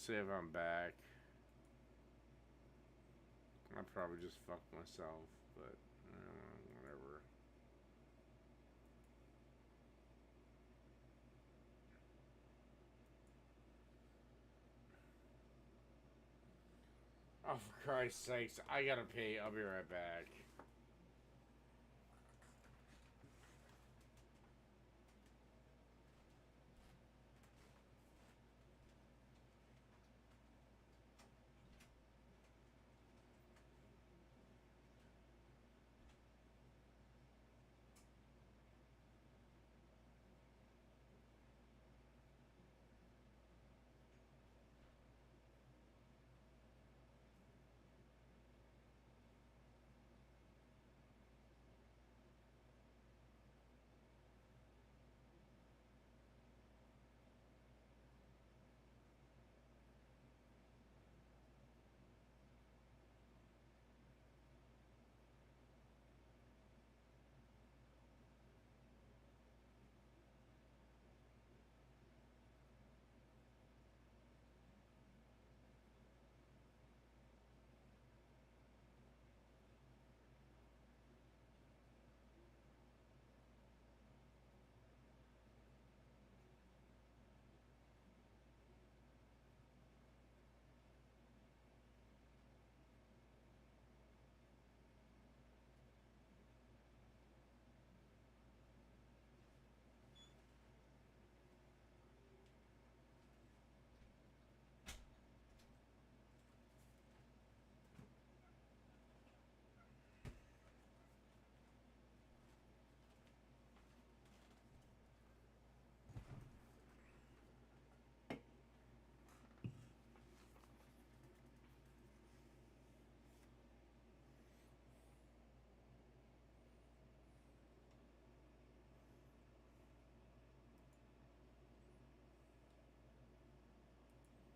see if I'm back. I probably just fucked myself, but whatever. Oh, for Christ's sakes, I gotta pee. I'll be right back.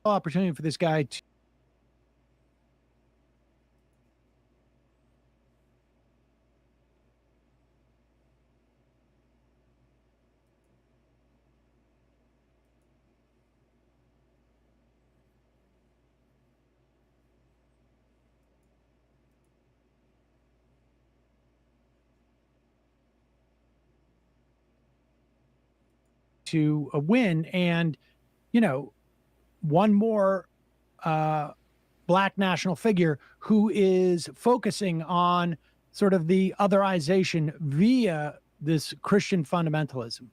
Opportunity for this guy to win. And, you know, one more black national figure who is focusing on sort of the otherization via this Christian fundamentalism.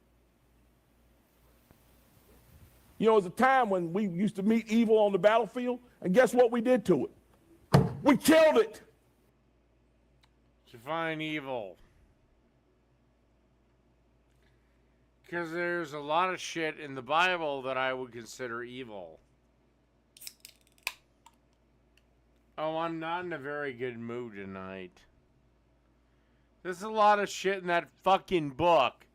You know, there's a time when we used to meet evil on the battlefield, and guess what we did to it? We killed it. Define evil. Because there's a lot of shit in the Bible that I would consider evil. Oh, I'm not in a very good mood tonight. There's a lot of shit in that fucking book.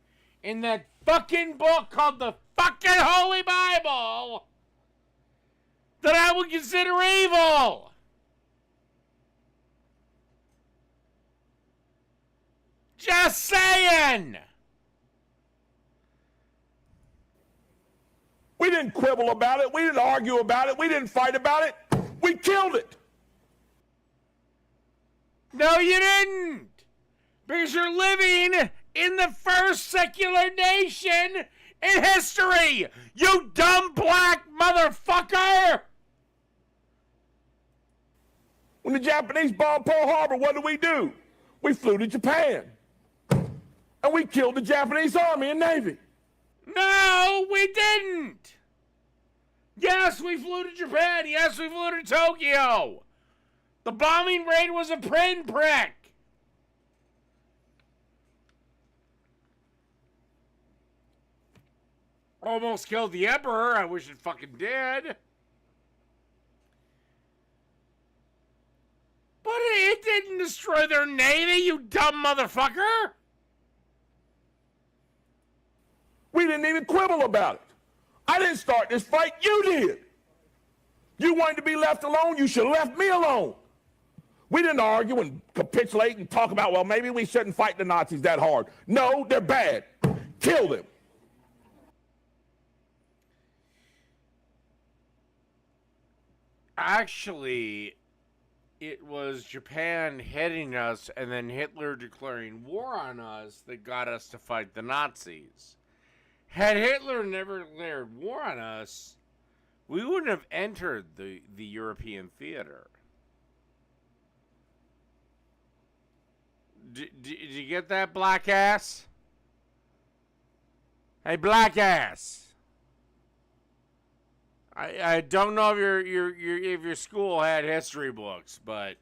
In that fucking book called the fucking Holy Bible that I would consider evil. Just saying. We didn't quibble about it. We didn't argue about it. We didn't fight about it. We killed it. No, you didn't. Because you're living in the first secular nation in history. You dumb black motherfucker. When the Japanese bombed Pearl Harbor, what did we do? We flew to Japan. And we killed the Japanese Army and Navy. No, we didn't. Yes, we flew to Japan. Yes, we flew to Tokyo. The bombing raid was a pinprick. Almost killed the emperor. I wish it fucking did. But it didn't destroy their navy, you dumb motherfucker. We didn't even quibble about it. I didn't start this fight, you did. You wanted to be left alone, you should have left me alone. We didn't argue and capitulate and talk about, well, maybe we shouldn't fight the Nazis that hard. No, they're bad. Kill them. Actually, it was Japan hitting us and then Hitler declaring war on us that got us to fight the Nazis. Had Hitler never declared war on us, we wouldn't have entered the European theater. Did you get that, black ass? Hey, black ass. I don't know if your school had history books, but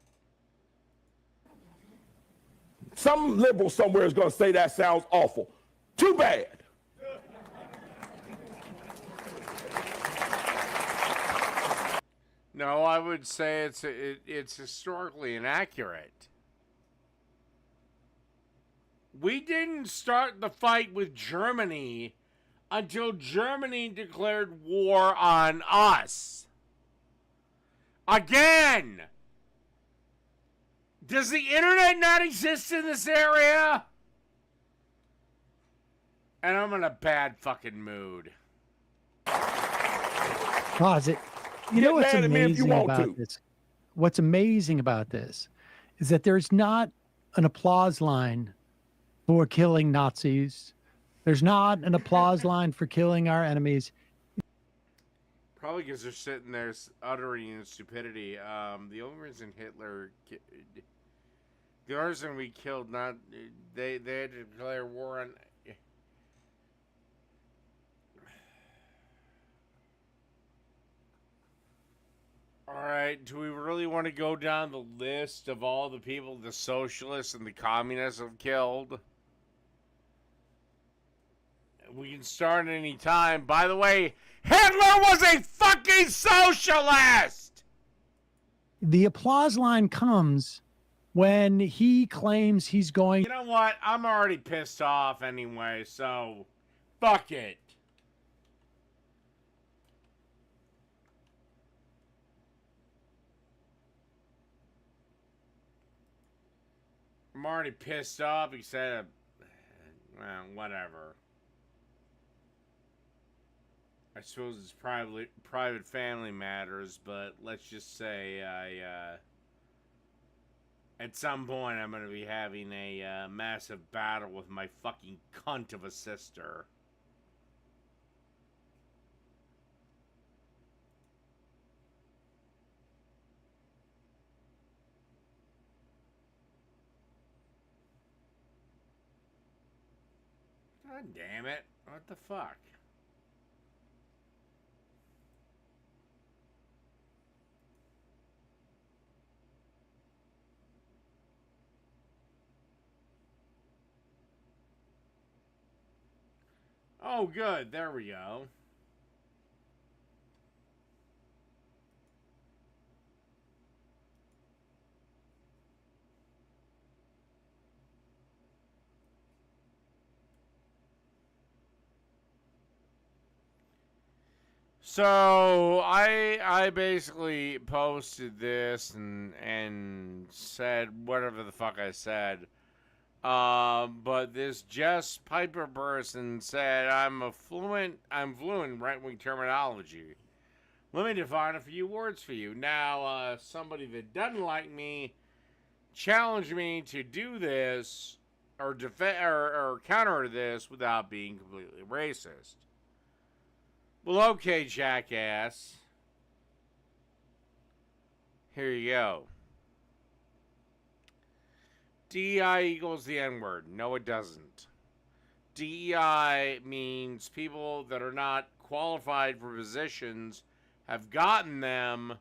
Some liberal somewhere is going to say that sounds awful. Too bad. no, I would say it's historically inaccurate. We didn't start the fight with Germany until Germany declared war on us. Again! Does the internet not exist in this area? And I'm in a bad fucking mood. Pause it. You know what's mad at me if you amazing want about to. this? What's amazing about this is that there's not an applause line for killing Nazis. There's not an applause line for killing our enemies. Probably because they're sitting there uttering stupidity. The only reason the only reason we killed they had to declare war on. All right, do we really want to go down the list of all the people the socialists and the communists have killed? We can start at any time. By the way, Hitler was a fucking socialist! The applause line comes when he claims he's going. You know what? I'm already pissed off anyway, so fuck it. I'm already pissed off. He said, well, whatever. I suppose it's private family matters, but let's just say at some point I'm going to be having a massive battle with my fucking cunt of a sister. God damn it. What the fuck? Oh, good. There we go. So I basically posted this and said whatever the fuck I said. But this Jess Piper person said I'm fluent in right-wing terminology. Let me define a few words for you. Now, somebody that doesn't like me challenged me to do this or or counter this without being completely racist. Well, okay, jackass. Here you go. DEI equals the N-word. No, it doesn't. DEI means people that are not qualified for positions have gotten them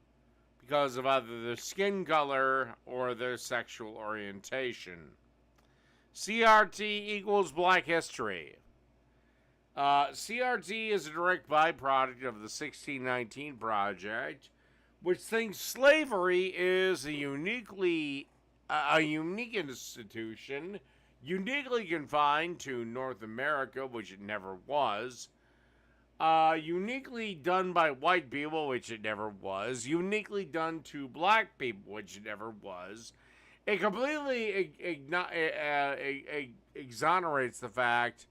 because of either their skin color or their sexual orientation. CRT equals Black History. CRT is a direct byproduct of the 1619 Project, which thinks slavery is a unique institution, uniquely confined to North America, which it never was, uniquely done by white people, which it never was, uniquely done to black people, which it never was. It completely exonerates the fact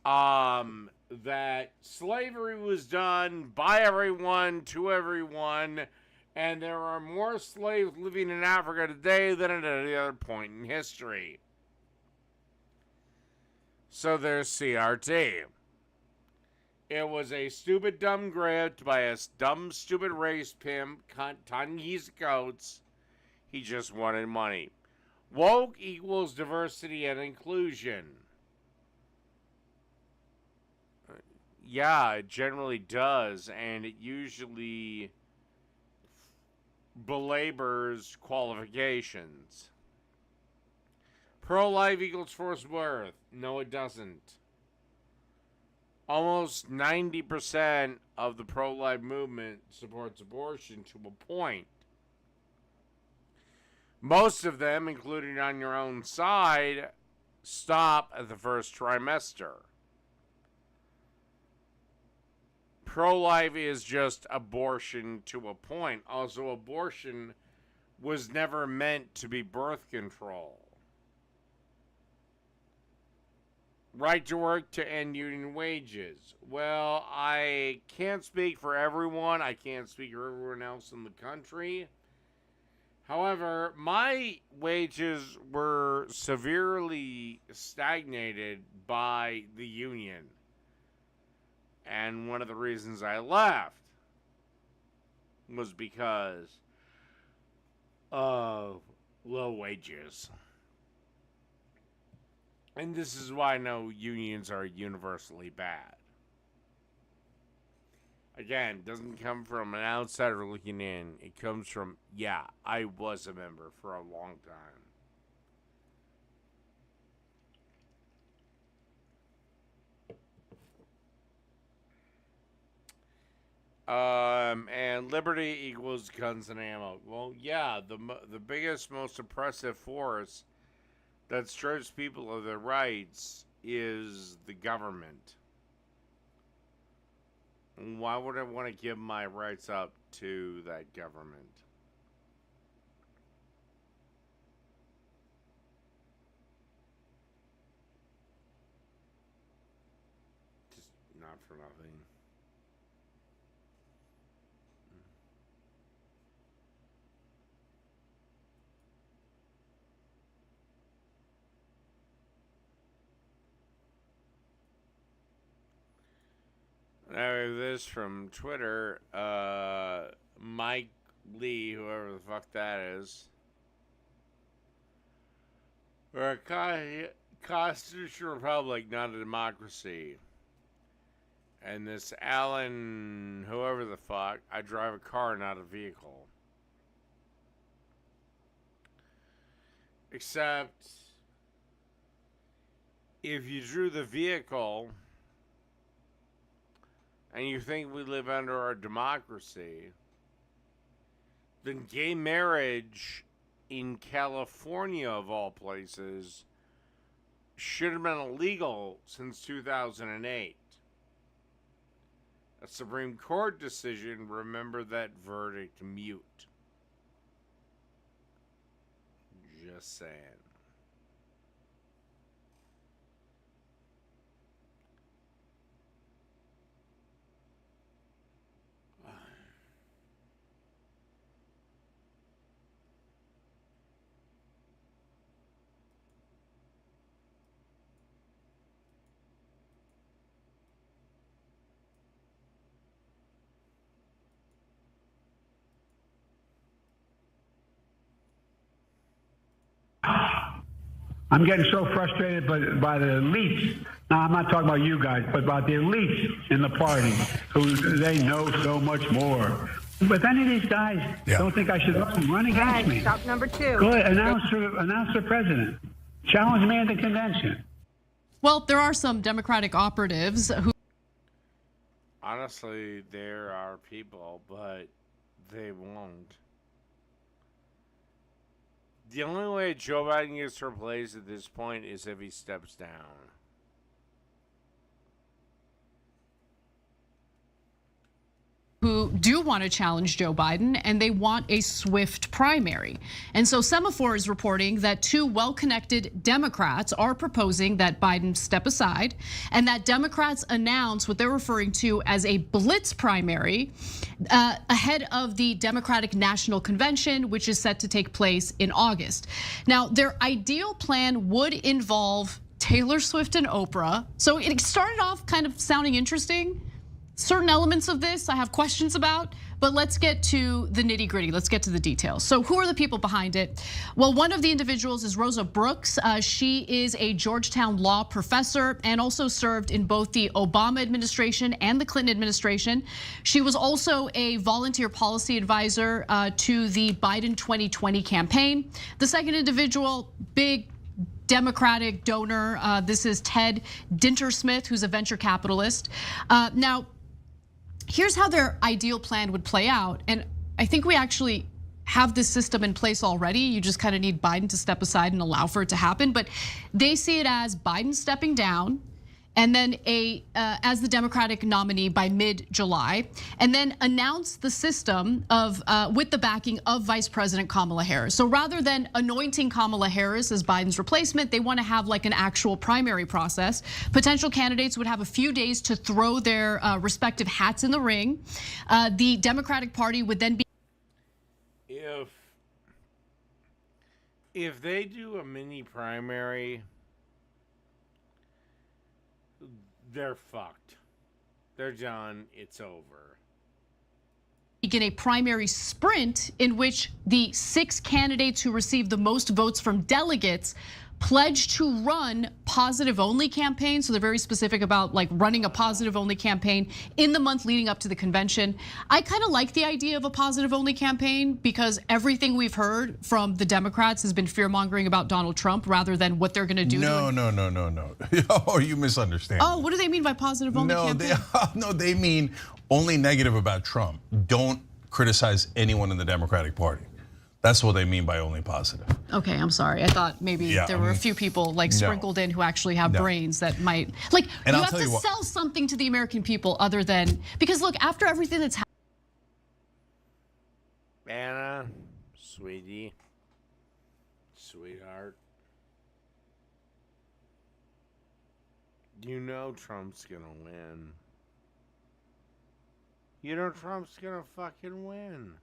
that slavery was done by everyone, to everyone, And there are more slaves living in Africa today than at any other point in history. So there's CRT. It was a stupid, dumb grift by a dumb, stupid race pimp, tying his coats. He just wanted money. Woke equals diversity and inclusion. Yeah, it generally does, and it usually belabors qualifications. Pro-life equals forced birth. No, it doesn't. Almost 90% of the pro-life movement supports abortion to a point. Most of them, including on your own side, stop at the first trimester. Pro-life is just abortion to a point. Also, abortion was never meant to be birth control. Right to work to end union wages. Well, I can't speak for everyone. I can't speak for everyone else in the country. However, my wages were severely stagnated by the union. And one of the reasons I left was because of low wages. And this is why I know unions are universally bad. Again, it doesn't come from an outsider looking in. It comes from, yeah, I was a member for a long time. And liberty equals guns and ammo. Well, yeah, the biggest, most oppressive force that strips people of their rights is the government. Why would I want to give my rights up to that government? Just not for nothing. Now this from Twitter, Mike Lee, whoever the fuck that is. We're a constitutional republic, not a democracy. And this Alan, whoever the fuck, I drive a car, not a vehicle. Except, if you drew the vehicle and you think we live under a democracy, then gay marriage in California, of all places, should have been illegal since 2008. A Supreme Court decision, remember that verdict mute. Just saying. I'm getting so frustrated by the elites. Now, I'm not talking about you guys, but about the elites in the party who they know so much more. But if any of these guys don't think I should run against me, stop number 2. go ahead, announce for president. Challenge me at the convention. Well, there are some Democratic operatives who... Honestly, there are people, but they won't. The only way Joe Biden gets replaced at this point is if he steps down. who do want to challenge Joe Biden, and they want a swift primary. And so Semaphore is reporting that two well-connected Democrats are proposing that Biden step aside, and that Democrats announce what they're referring to as a blitz primary ahead of the Democratic National Convention, which is set to take place in August. Now, their ideal plan would involve Taylor Swift and Oprah. So it started off kind of sounding interesting. Certain elements of this I have questions about, but let's get to the nitty gritty. Let's get to the details. So who are the people behind it? Well, one of the individuals is Rosa Brooks. She is a Georgetown law professor and also served in both the Obama administration and the Clinton administration. She was also a volunteer policy advisor to the Biden 2020 campaign. The second individual, big Democratic donor. This is Ted Dintersmith, who's a venture capitalist. Now, here's how their ideal plan would play out. And I think we actually have this system in place already. You just kind of need Biden to step aside and allow for it to happen. But they see it as Biden stepping down, and then as the Democratic nominee by mid-July, and then announce the system of with the backing of Vice President Kamala Harris. So rather than anointing Kamala Harris as Biden's replacement, they want to have like an actual primary process. Potential candidates would have a few days to throw their respective hats in the ring. The Democratic Party would then be. If they do a mini primary, they're fucked. They're done. It's over. Begin a primary sprint in which the 6 candidates who receive the most votes from delegates pledge to run positive-only campaigns. So they're very specific about like running a positive-only campaign in the month leading up to the convention. I kind of like the idea of a positive-only campaign because everything we've heard from the Democrats has been fear-mongering about Donald Trump rather than what they're going to do. No. Oh, you misunderstand. Oh, what do they mean by positive-only campaign? No, they mean only negative about Trump. Don't criticize anyone in the Democratic Party. That's what they mean by only positive. Okay, I'm sorry. I thought maybe there were a few people like sprinkled in who actually have brains that might like. And you have to sell something to the American people other than because look, after everything that's happened. Anna, sweetie, sweetheart, you know Trump's gonna win. You know Trump's gonna fucking win.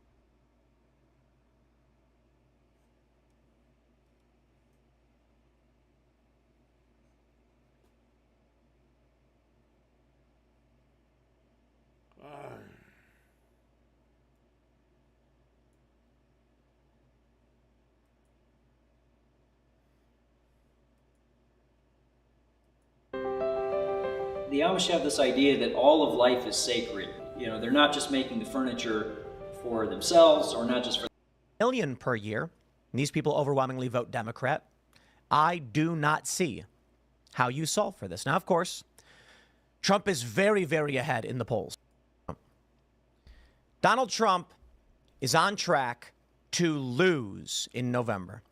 The Amish have this idea that all of life is sacred. You know, they're not just making the furniture for themselves or not just for million per year. These people overwhelmingly vote Democrat. I do not see how you solve for this. Now, of course, Trump is very, very ahead in the polls. Donald Trump is on track to lose in November.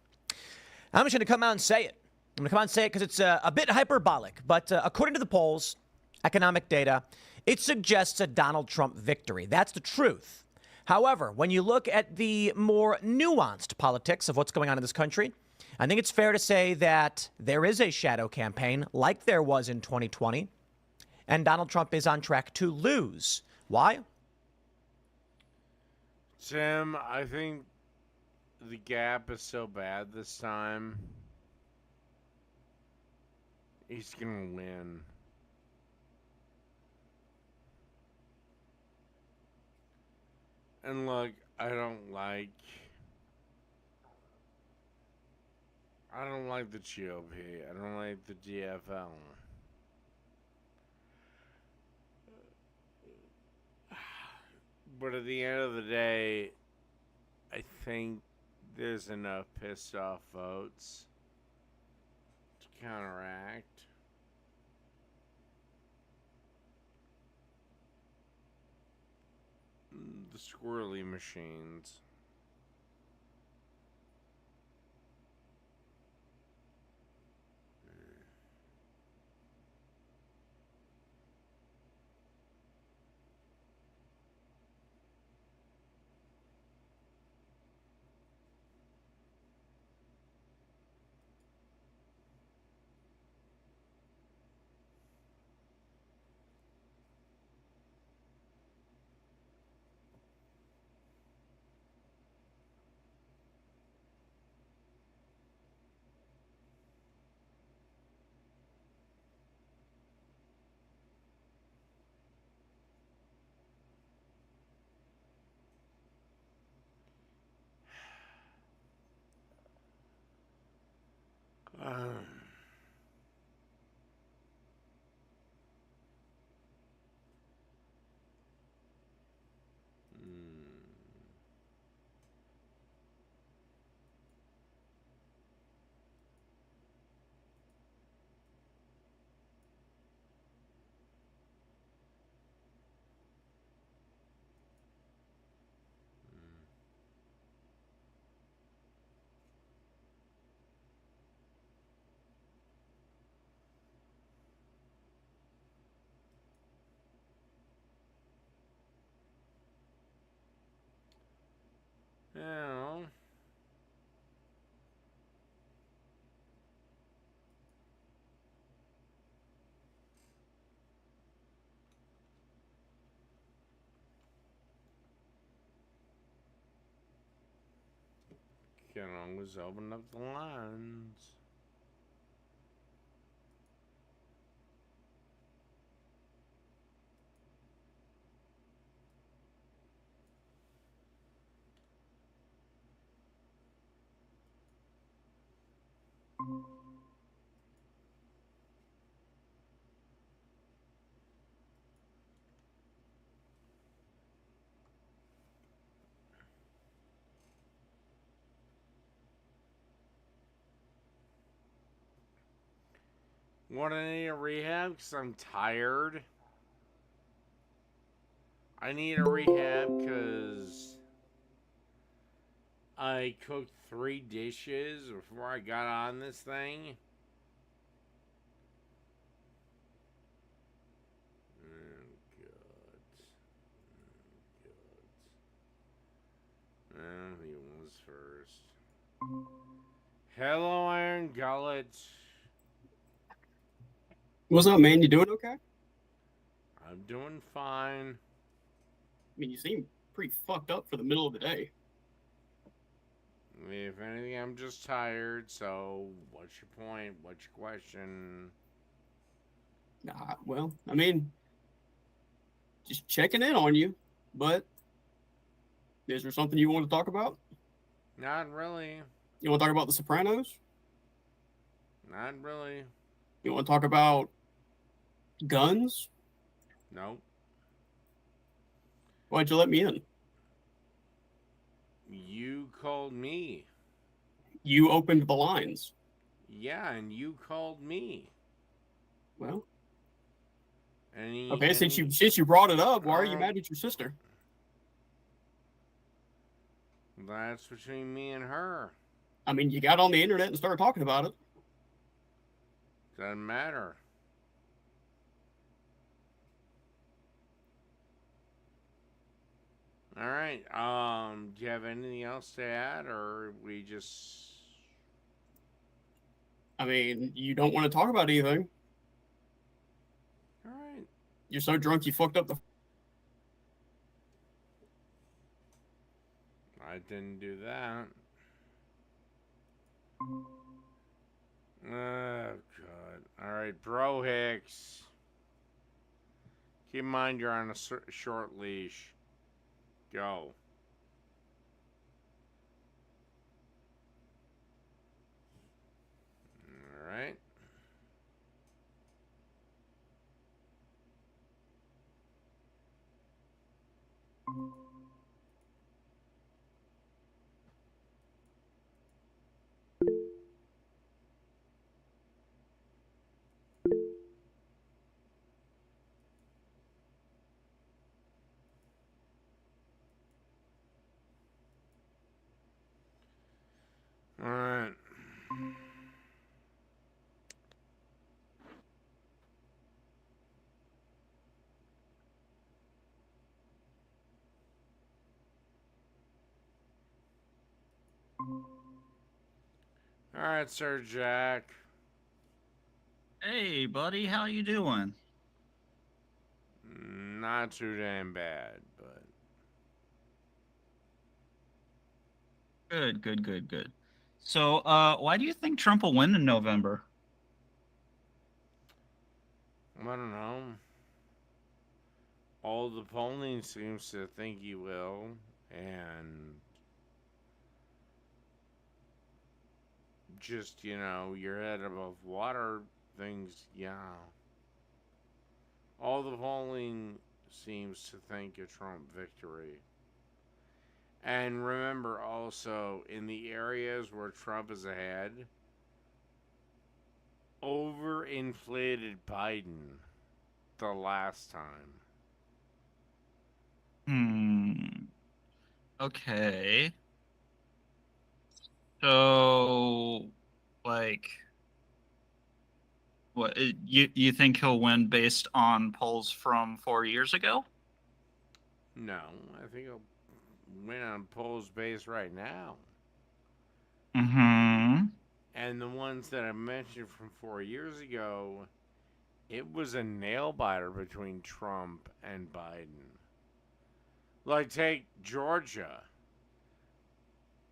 I'm just going to come out and say it. I'm going to come out and say it because it's a bit hyperbolic. But according to the polls, economic data, it suggests a Donald Trump victory. That's the truth. However, when you look at the more nuanced politics of what's going on in this country, I think it's fair to say that there is a shadow campaign like there was in 2020, and Donald Trump is on track to lose. Why? Tim, I think the gap is so bad this time. He's gonna win. And look, I don't like the GOP. I don't like the DFL. But at the end of the day, I think there's enough pissed off votes to counteract. The squirrely machines. can always open up the lines. Want to need a rehab? Because I'm tired. I need a rehab because I cooked 3 dishes before I got on this thing. Oh, God. Oh, God. Well, he was first. Hello, Iron Gullet. What's up, man? You doing okay? I'm doing fine. I mean, you seem pretty fucked up for the middle of the day. If anything, I'm just tired, so what's your point? What's your question? Nah, well, I mean, just checking in on you. But is there something you want to talk about? Not really. You want to talk about The Sopranos? Not really. You want to talk about guns? Nope. Why'd you let me in? You called me. You opened the lines. Yeah, and you called me. Well, And okay. Since you brought it up, why are you Oh. mad at your sister? That's between me and her. I mean, you got on the internet and started talking about it. Doesn't matter. All right. Do you have anything else to add, or we just? I mean, you don't want to talk about anything. All right. You're so drunk you fucked up the. I didn't do that. Oh, God. All right, Bro Hicks. Keep in mind you're on a short leash. Go. All right. All right. All right, Sir Jack. Hey, buddy, how you doing? Not too damn bad, but Good, good, good, good. So, why do you think Trump will win in November? I don't know. All the polling seems to think he will, and just, your head above water things, yeah. All the polling seems to think a Trump victory. And remember also, in the areas where Trump is ahead, overinflated Biden the last time. Okay. So, like, you think he'll win based on polls from 4 years ago? No, I think he'll win on polls based right now. Mm-hmm. And the ones that I mentioned from 4 years ago, it was a nail biter between Trump and Biden. Like, take Georgia.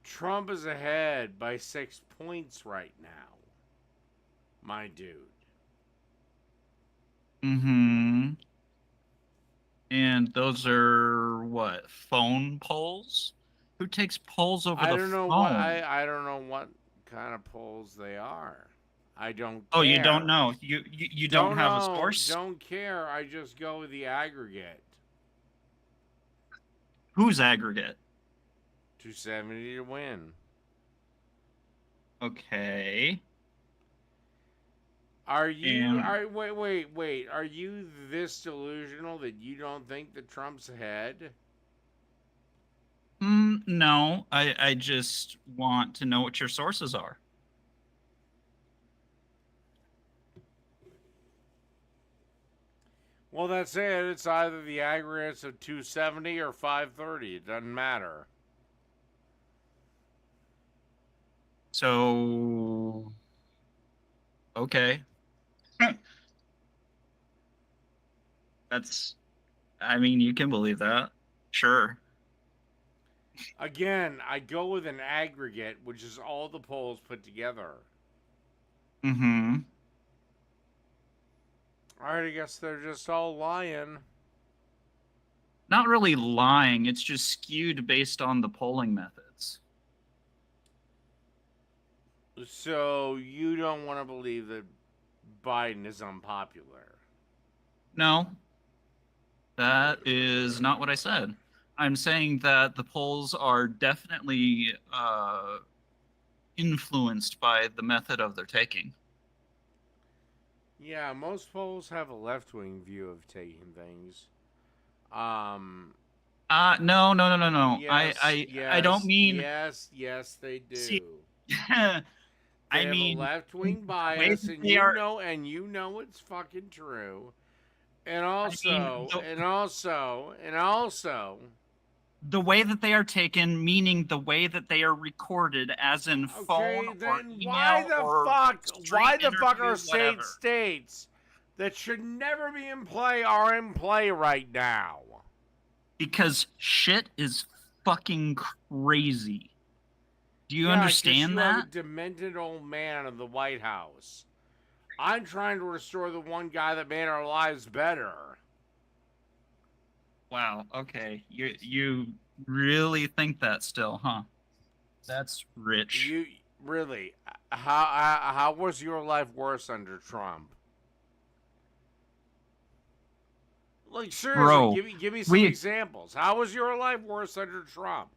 Trump is ahead by 6 points right now, my dude. Mm-hmm. And those are what? Phone polls? Who takes polls over I the don't know what phone? I don't know what kind of polls they are. I don't Oh, you care. don't know. You don't Don't have a know. source? Don't care. I just go with the aggregate. Whose aggregate? 270 to win. Okay. Are you? And Wait. Are you this delusional that you don't think that Trump's ahead? no, I just want to know what your sources are. Well, that's it. It's either the aggregates of 270 or 530. It doesn't matter. So, okay. That's, I mean, you can believe that. Sure. Again, I go with an aggregate, which is all the polls put together. Mm-hmm. All right, I guess they're just all lying. Not really lying. It's just skewed based on the polling methods. So you don't want to believe that Biden is unpopular. No, that is not what I said. I'm saying that the polls are definitely influenced by the method of their taking. Yeah, most polls have a left-wing view of taking things. No. Yes, I don't yes, mean. yes, they do. See, They I have mean, a left-wing the way bias, that and they you are. know, it's fucking true. And I mean, also, the way that they are taken, meaning the way that they are recorded, as in phone okay, or then email or why street the fuck interview, are whatever. states that should never be in play are in play right now? Because shit is fucking crazy. Do you Yeah, because understand you have a that? demented old man in the White House. I'm trying to restore the one guy that made our lives better. Wow. Okay. You really think that still, huh? That's rich. You really? How was your life worse under Trump? Like seriously, Bro, give me some we examples. How was your life worse under Trump?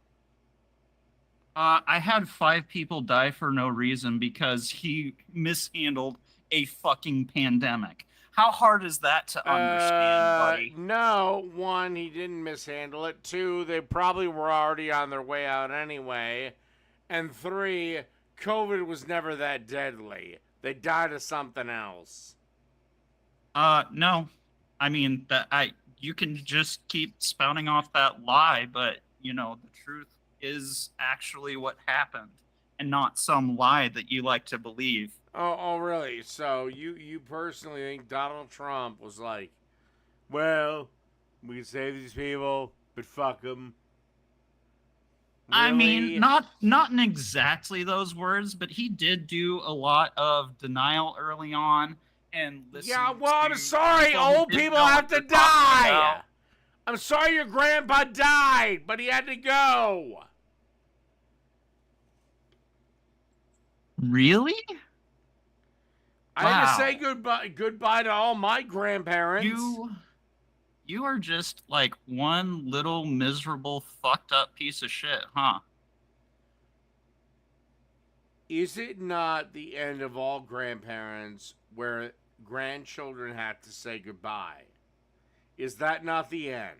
I had 5 people die for no reason because he mishandled a fucking pandemic. How hard is that to understand, buddy? No. One, he didn't mishandle it. Two, they probably were already on their way out anyway. And three, COVID was never that deadly. They died of something else. No. I mean you can just keep spouting off that lie, but the truth is actually what happened and not some lie that you like to believe. Oh, really? So you personally think Donald Trump was like, well, we can save these people, but fuck them. Really? I mean, not in exactly those words, but he did do a lot of denial early on and listen. Yeah, well, I'm sorry, old people have to die. I'm sorry your grandpa died, but he had to go. Really? I had to say goodbye to all my grandparents. You are just like one little miserable fucked up piece of shit, huh? Is it not the end of all grandparents where grandchildren have to say goodbye? Is that not the end?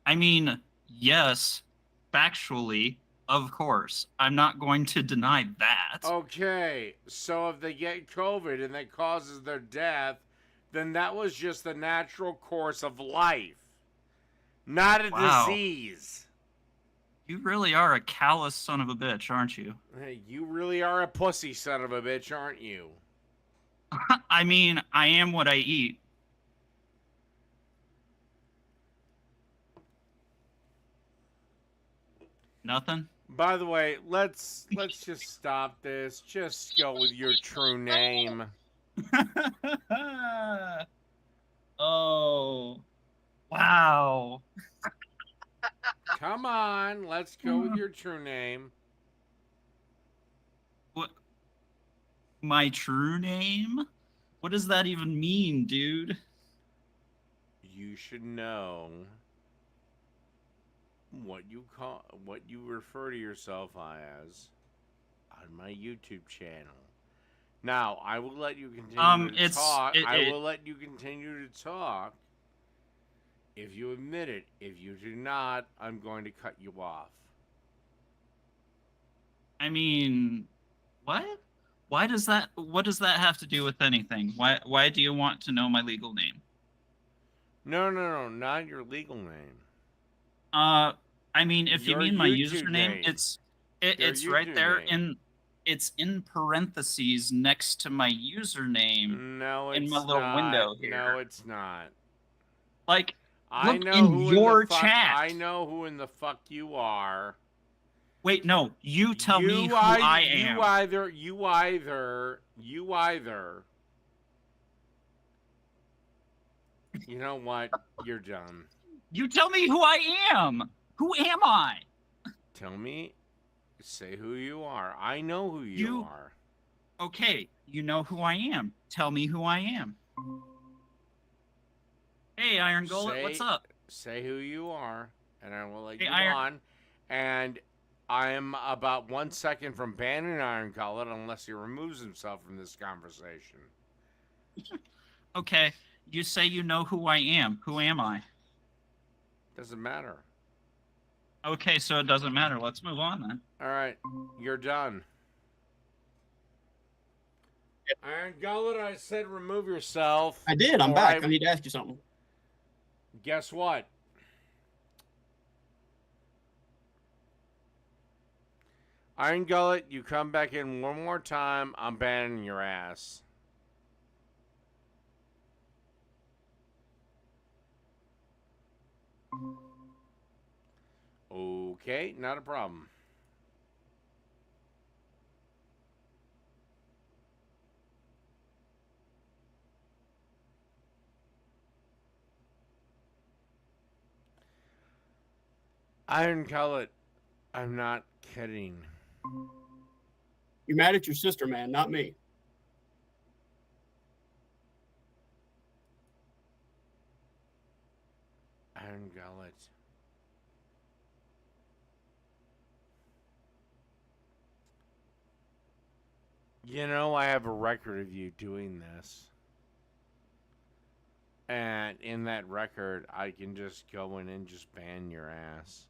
I mean, yes, factually, of course. I'm not going to deny that. Okay, so if they get COVID and that causes their death, then that was just the natural course of life, not a disease. You really are a callous son of a bitch, aren't you? Hey, you really are a pussy son of a bitch, aren't you? I mean, I am what I eat. Nothing? By the way, let's just stop this. Just go with your true name. Oh, wow. Come on, let's go with your true name. What? My true name? What does that even mean, dude? You should know what you refer to yourself as on my YouTube channel. Now, I will let you continue to talk. I will let you continue to talk if you admit it. If you do not, I'm going to cut you off. I mean, what? What does that have to do with anything? Why do you want to know my legal name? No, not your legal name. I mean, if you Your mean my YouTube username, name. it's Your right YouTube there name. it's in parentheses next to my username No, in it's my little not. window here. No, it's not. Like, I look know in who your in the fuck, chat. I know who in the fuck you are. Wait, no, you tell me who I am. You either. You know what? You're done. You tell me who I am. Who am I? Tell me. Say who you are. I know who you are. Okay, you know who I am. Tell me who I am. Hey, Iron Gullet, what's up? Say who you are, and I will let Hey, you Iron- on. And I am about 1 second from banning Iron Gullet unless he removes himself from this conversation. Okay, you say you know who I am. Who am I? Doesn't matter. Okay, so it doesn't matter. Let's move on then. All right, you're done. Iron Gullet, I said remove yourself. I did. I'm back. I need to ask you something. Guess what? Iron Gullet, you come back in one more time, I'm banning your ass. Okay, not a problem. Iron Gullet, I'm not kidding. You're mad at your sister, man, not me. Iron Gullet. You know, I have a record of you doing this. And in that record, I can just go in and just ban your ass.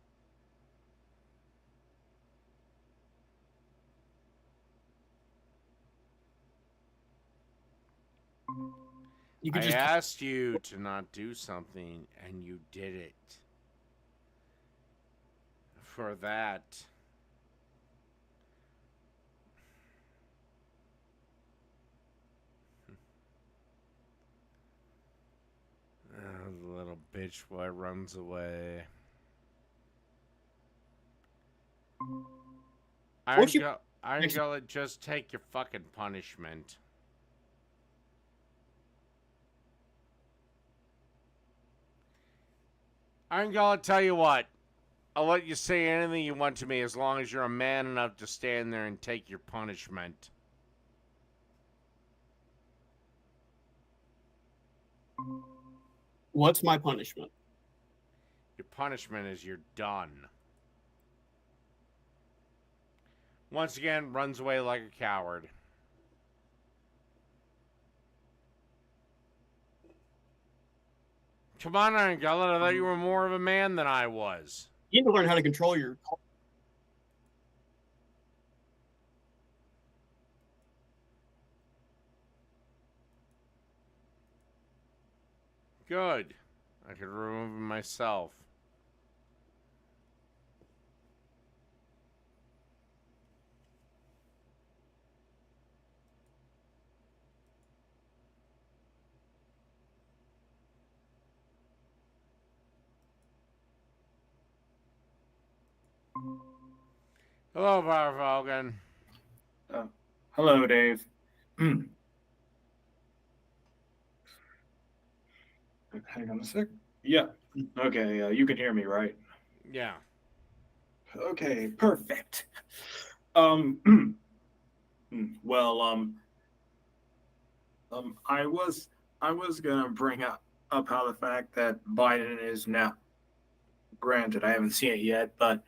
I asked you to not do something, and you did it. For that, the little bitch boy runs away. Iron Gullet, just take your fucking punishment. Iron Gullet, tell you what. I'll let you say anything you want to me as long as you're a man enough to stand there and take your punishment. What's my punishment? Your punishment is you're done. Once again, runs away like a coward. Come on, Iron Gullet. I thought you were more of a man than I was. You need to learn how to control your... Good. I could remove him myself. Hello, Power Falcon. Hello, Dave. Hang on a sec. Yeah. Okay. You can hear me, right? Yeah. Okay. Perfect. Well, I was gonna bring up how the fact that Biden is now, granted, I haven't seen it yet, but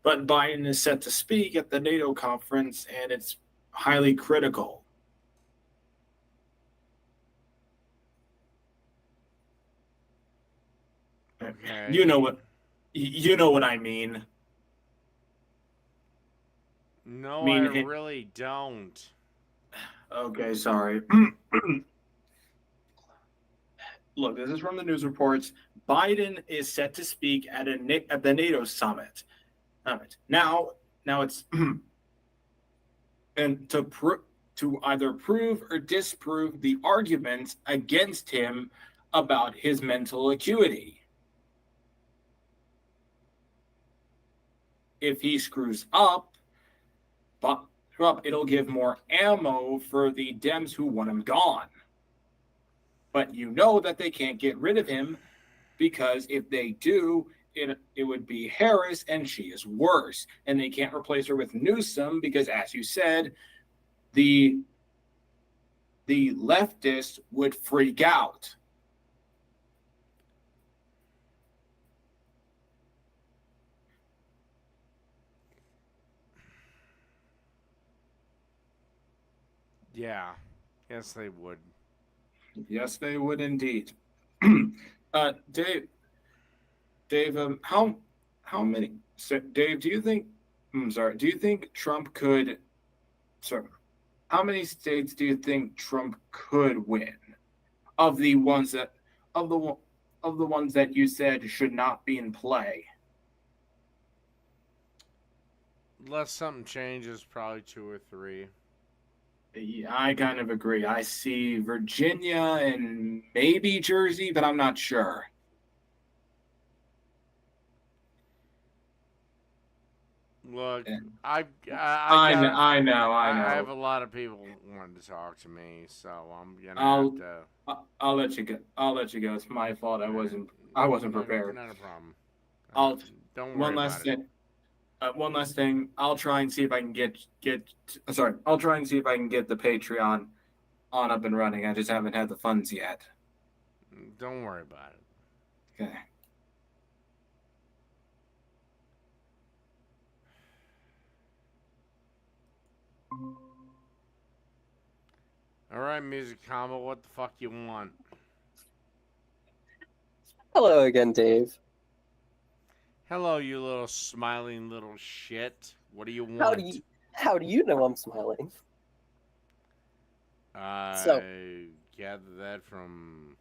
Biden is set to speak at the NATO conference, and it's highly critical. Okay. You know what I mean. No, I mean, I really don't. Okay, sorry. Look, this is from the news reports. Biden is set to speak at the NATO summit. Now it's and to either prove or disprove the arguments against him about his mental acuity. If he screws up, it'll give more ammo for the Dems who want him gone. But you know that they can't get rid of him, because if they do, it would be Harris, and she is worse. And they can't replace her with Newsom because, as you said, the leftists would freak out. Yeah. Yes, they would. Yes, they would indeed. Dave, how many? So Dave, do you think? Do you think Trump could? Sorry, how many states do you think Trump could win? Of the ones that you said should not be in play. Unless something changes, probably 2 or 3. Yeah, I kind of agree. I see Virginia and maybe Jersey, but I'm not sure. Look, I know. I have a lot of people wanting to talk to me, so I'm gonna have to. I'll let you go. It's my fault. I wasn't prepared. Not a problem. Don't worry about it. One last thing. I'll try and see if I can get I'll try and see if I can get the Patreon on up and running. I just haven't had the funds yet. Don't worry about it. Okay. All right, music combo. What the fuck you want? Hello again, Dave. Hello, you little smiling little shit. What do you want? How do you know I'm smiling? I gather that from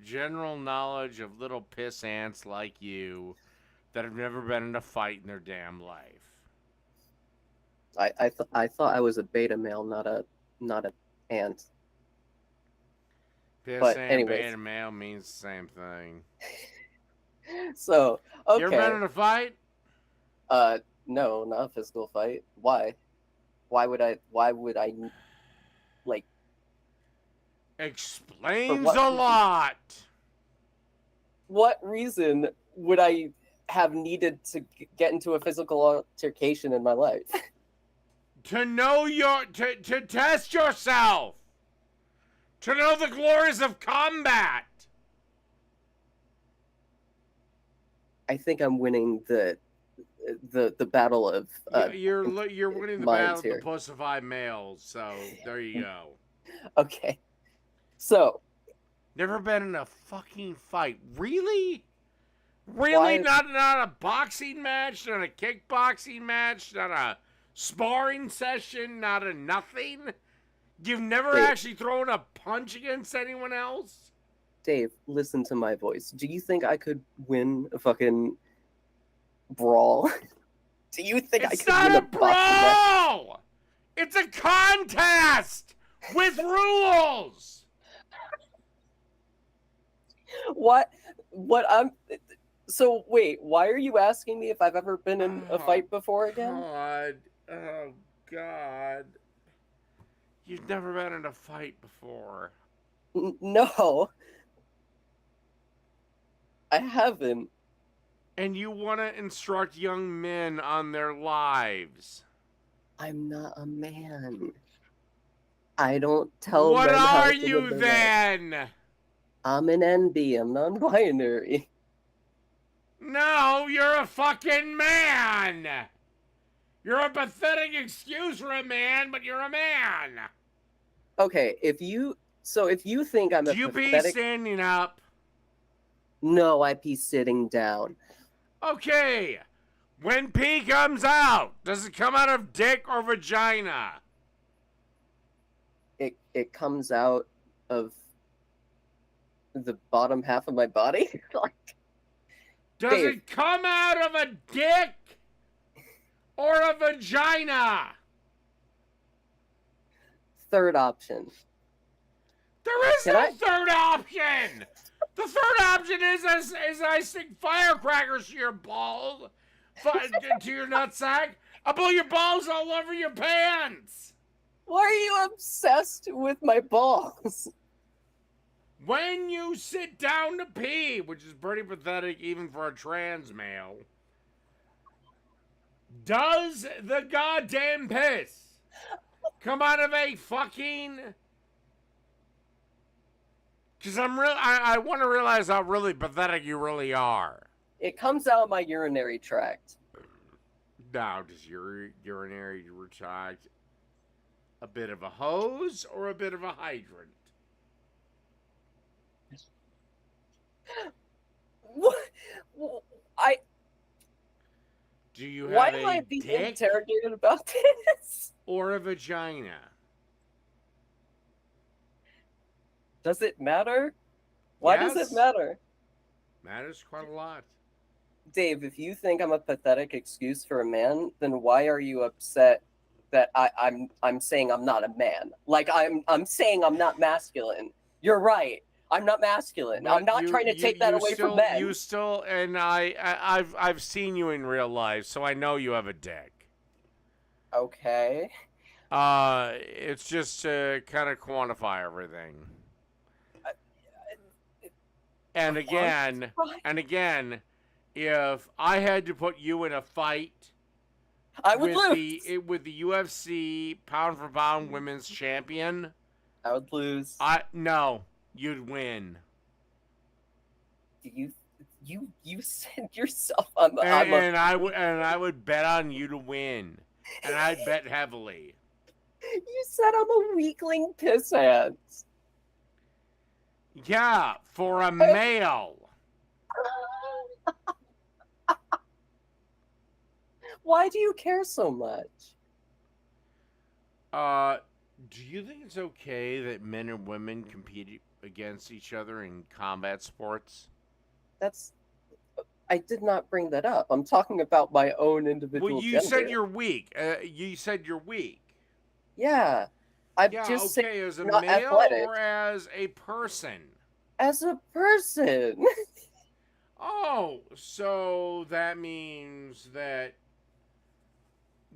general knowledge of little piss ants like you that have never been in a fight in their damn life. I thought I was a beta male, not an ant. Piss But ant, anyways. beta male means the same thing. So, okay. You ever been in a fight? No, not a physical fight. Why? Why would I like Explains a lot. What reason would I have needed to get into a physical altercation in my life? To know to test yourself. To know the glories of combat. I think I'm winning the battle of you're winning the battle of the pussified males, so there you go. Okay. So, never been in a fucking fight. Really? Really? Not a boxing match, not a kickboxing match, not a sparring session, not a nothing? You've never actually thrown a punch against anyone else? Dave, listen to my voice. Do you think I could win a fucking brawl? Do you think I could win a brawl? It's a contest with rules. What I'm So wait, why are you asking me if I've ever been in a fight before again? God. Oh, God. You've never been in a fight before. No. I haven't. And you want to instruct young men on their lives. I'm not a man. I don't tell What men how are to you live their life. then? I'm an NB. I'm non-binary. No, you're a fucking man. You're a pathetic excuse for a man, but you're a man. Okay, if you think I'm Do a you pee pathetic... standing up? No, I pee sitting down. Okay. When pee comes out, does it come out of dick or vagina? It comes out of the bottom half of my body. Does Dave. it come out of a dick or a vagina? Third option. There is no third option. The third option is I stick firecrackers to your balls, to your nutsack. I blow your balls all over your pants. Why are you obsessed with my balls? When you sit down to pee, which is pretty pathetic even for a trans male, does the goddamn piss come out of a fucking... Because I want to realize how really pathetic you really are. It comes out of my urinary tract. Now, does your urinary tract a bit of a hose or a bit of a hydrant? What? Do you have Why a am I being dick interrogated about this? or a vagina? Does it matter? Why does Yes. it matter? Matters quite a lot. Dave, if you think I'm a pathetic excuse for a man, then why are you upset that I'm saying I'm not a man? Like I'm saying I'm not masculine. You're right. I'm not masculine. But I'm not trying to take that away from men. You still, and I've seen you in real life, so I know you have a dick. Okay. It's just to kind of quantify everything. And again, if I had to put you in a fight, I would lose. With the UFC pound for pound women's champion, I would lose. No, you'd win. You said yourself I would bet on you to win, and I'd bet heavily. You said I'm a weakling pissant. Yeah, for a male. Why do you care so much? Do you think it's okay that men and women compete against each other in combat sports? I did not bring that up. I'm talking about my own individual Well, you gender. said you're weak. You said you're weak. Yeah. I'm Yeah, just okay, saying as a not male athletic. or as a person? As a person. Oh, so that means that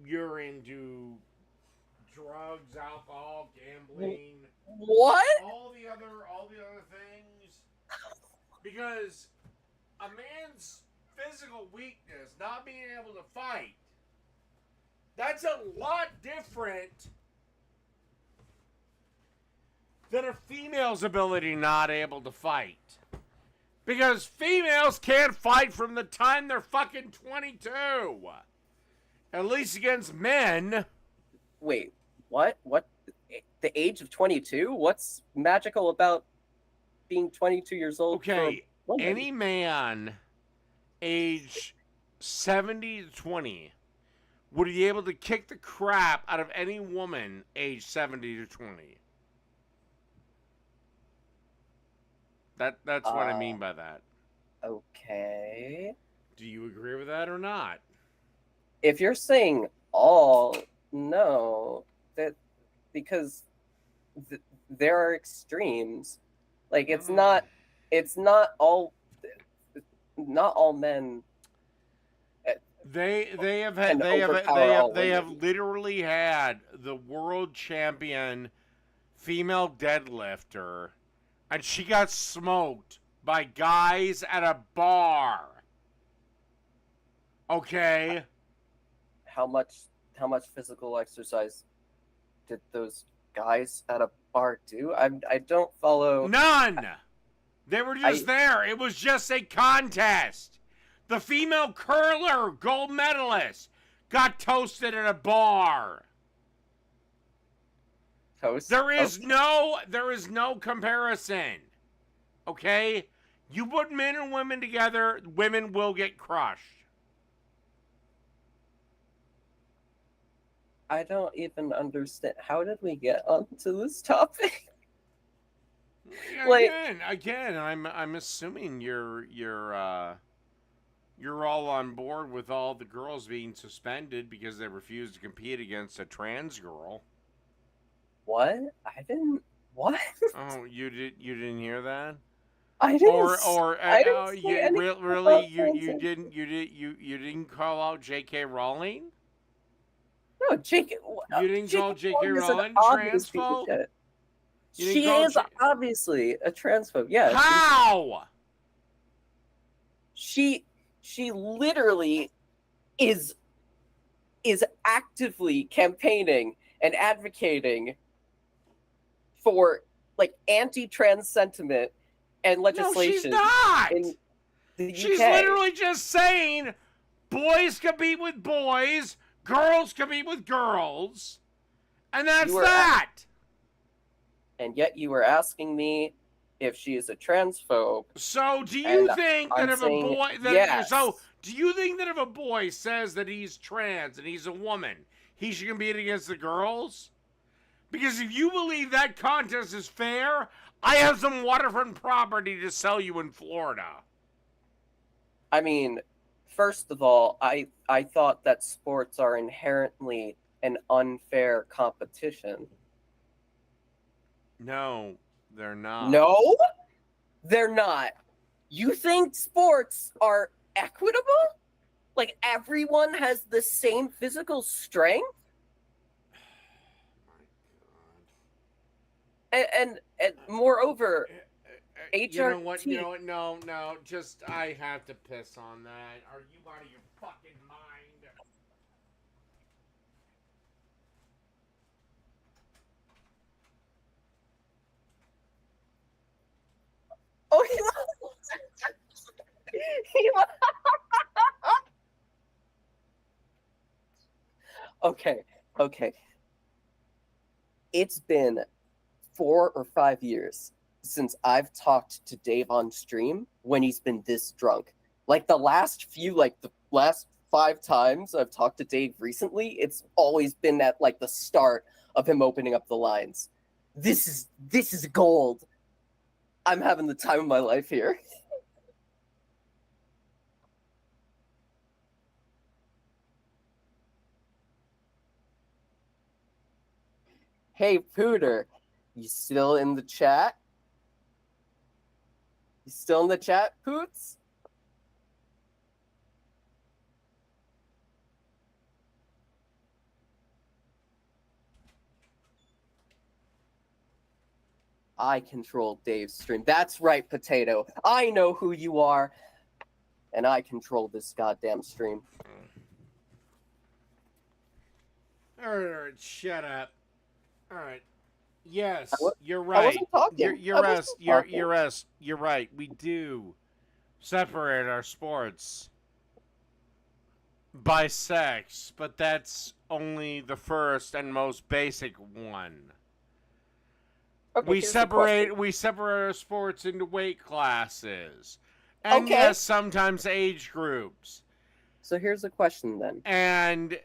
you're into drugs, alcohol, gambling. What? All the other things. Because a man's physical weakness, not being able to fight, that's a lot different than a female's ability not able to fight. Because females can't fight from the time they're fucking 22. At least against men. Wait, what? What? The age of 22? What's magical about being 22 years old? Okay, for women? any man age 70 to 20 would be able to kick the crap out of any woman age 70 to 20. That's what I mean by that. Okay. Do you agree with that or not? If you're saying all, no, because there are extremes. Like it's not all. not all men. They have And had they overpower all have women. literally had the world champion female deadlifter, and she got smoked by guys at a bar. Okay. How much physical exercise did those guys at a bar do? I don't follow. None. They were just there. It was just a contest. The female curler gold medalist got toasted at a bar. Toast? There is no comparison. Okay? You put men and women together, women will get crushed. I don't even understand. How did we get onto this topic? Again, I'm assuming you're all on board with all the girls being suspended because they refused to compete against a trans girl. What? I didn't. What? Oh, you didn't hear that? I didn't. I didn't really you didn't call out J.K. Rowling? No, J.K. You didn't call J.K. Rowling transphobe? She is obviously a transphobe. Yeah. How? She literally is actively campaigning and advocating for like anti-trans sentiment and legislation. No, she's not. In the UK. She's literally just saying boys compete with boys, girls compete with girls, and that's that. And yet you were asking me if she is a transphobe. So do you think that if a boy yes. So do you think that if a boy says that he's trans and he's a woman, he should compete against the girls? Because if you believe that contest is fair, I have some waterfront property to sell you in Florida. I mean, first of all, I thought that sports are inherently an unfair competition. No, they're not. No, they're not. You think sports are equitable? Like everyone has the same physical strength? And moreover, HRT. You know what? No. Just I have to piss on that. Are you out of your fucking mind? Oh, Okay. It's been 4 or 5 years since I've talked to Dave on stream when he's been this drunk. Like the last 5 times I've talked to Dave recently, it's always been at like the start of him opening up the lines. This is gold. I'm having the time of my life here. Hey, Pooter, you still in the chat? You still in the chat, Poots? I control Dave's stream. That's right, Potato. I know who you are, and I control this goddamn stream. All right, shut up. All right. Yes, you're I right. wasn't talking. You're right. We do separate our sports by sex, but that's only the first and most basic one. Okay, we separate our sports into weight classes. And yes, sometimes age groups. So here's the question then. And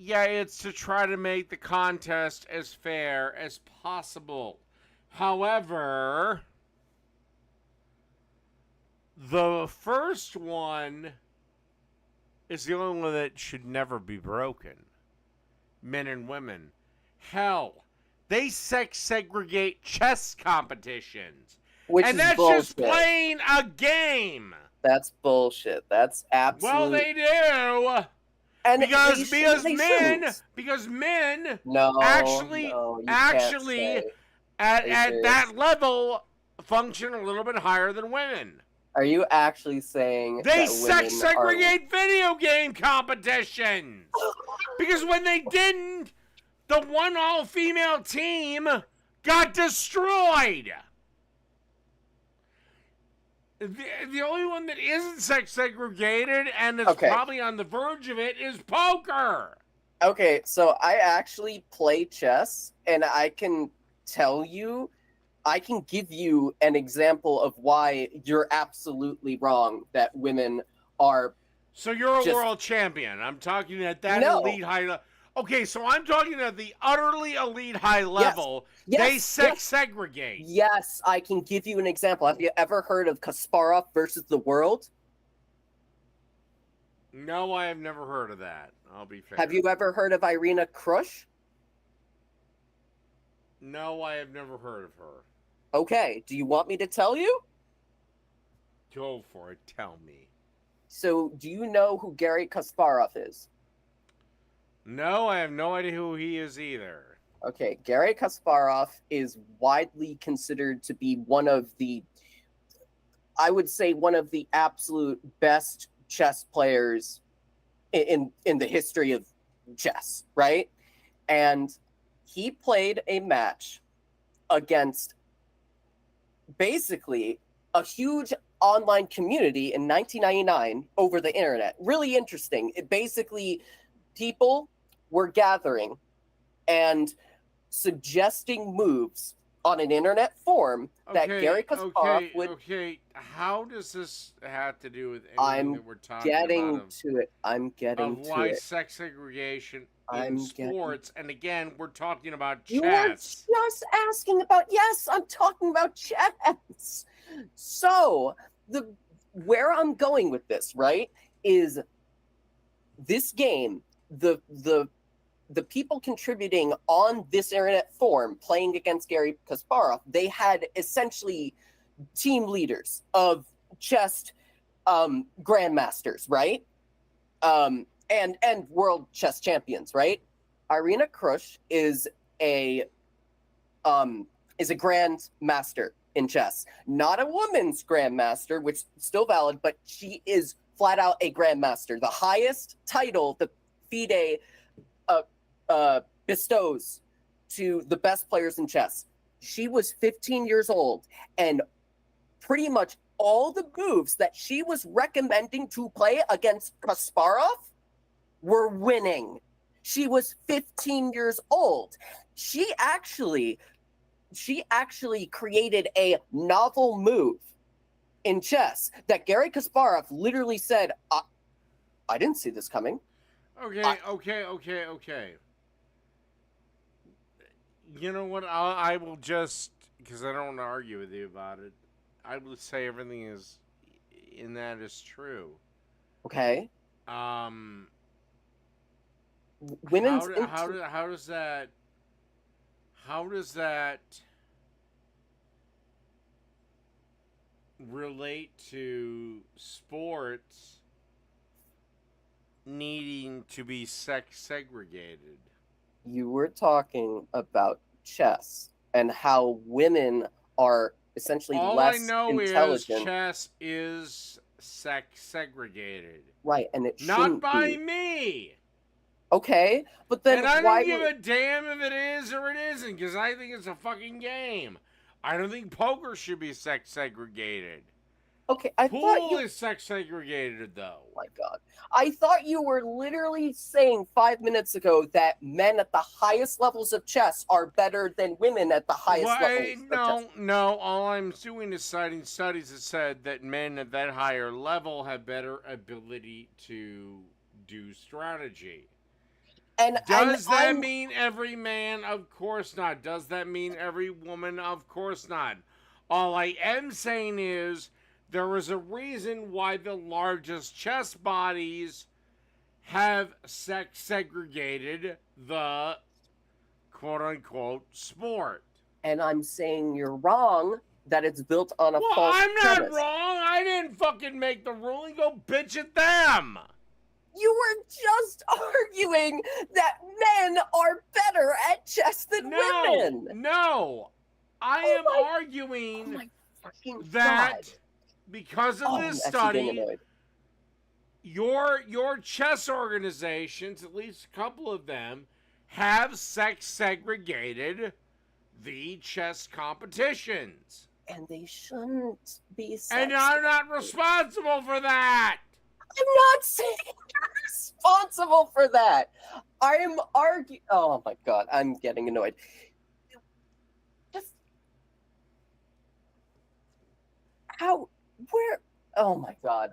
yeah, it's to try to make the contest as fair as possible. However, the first one is the only one that should never be broken. Men and women. Hell, they sex segregate chess competitions. And that's bullshit. Just playing a game. That's bullshit. That's absolute. Well, they do. And Because they men shouldn't. actually No, you can't say. at serious? that level function a little bit higher than women. Are you actually saying They that sex women segregate video game competitions. Because when they didn't, the one all-female team got destroyed. The only one that isn't sex segregated and is probably on the verge of it is poker. Okay, so I actually play chess, and I can tell you, I can give you an example of why you're absolutely wrong that women are. So you're a world champion. I'm talking at that elite high level. Okay, so I'm talking at the utterly elite high level. They sex segregate. Yes, I can give you an example. Have you ever heard of Kasparov versus the World? No, I have never heard of that. I'll be fair. Have you ever heard of Irina Krush? No, I have never heard of her. Okay, do you want me to tell you? Go for it. Tell me. So, do you know who Garry Kasparov is? No, I have no idea who he is either. Okay, Garry Kasparov is widely considered to be one of the, I would say, one of the absolute best chess players in the history of chess, right? And he played a match against basically a huge online community in 1999 over the internet. Really interesting. It basically, people were gathering and suggesting moves on an internet forum that Garry Kasparov would. Okay, how does this have to do with anything that we're talking about? I'm getting to why it. Sex segregation in sports, and again, we're talking about chess. You were just asking about. Yes, I'm talking about chess. So where I'm going with this, right, is this game. The people contributing on this internet forum playing against Garry Kasparov, they had essentially team leaders of chess grandmasters, right? And world chess champions, right? Irina Krush is a grandmaster in chess, not a woman's grandmaster, which is still valid, but she is flat out a grandmaster, the highest title the FIDE bestows to the best players in chess. She was 15 years old, and pretty much all the moves that she was recommending to play against Kasparov were winning. She was 15 years old. She actually created a novel move in chess that Garry Kasparov literally said, I didn't see this coming. Okay. You know what? I will just, because I don't want to argue with you about it, I will say everything is true. Okay. Women's how does that relate to sports needing to be sex segregated? You were talking about chess and how women are essentially less intelligent. All I know is chess is sex segregated. Right, and it not by be. Me. Okay, but then and I don't give a damn if it is or it isn't, because I think it's a fucking game. I don't think poker should be sex segregated. Okay, I thought Pool is sex segregated, though. Oh my God, I thought you were literally saying 5 minutes ago that men at the highest levels of chess are better than women at the highest levels of chess. No. All I'm doing is citing studies that said that men at that higher level have better ability to do strategy. Does that mean every man? Of course not. Does that mean every woman? Of course not. All I am saying is there is a reason why the largest chess bodies have sex segregated the quote-unquote sport. And I'm saying you're wrong, that it's built on a false I'm not premise. wrong. I didn't fucking fucking make the ruling, go bitch at them. You were just arguing that men are better at chess than women. No, I am arguing that because of this study, your chess organizations, at least a couple of them, have sex segregated the chess competitions. And they shouldn't be sex And I'm not responsible for that. I'm not saying you're responsible for that. I am arguing. Oh my god, I'm getting annoyed. Just where? Oh my god.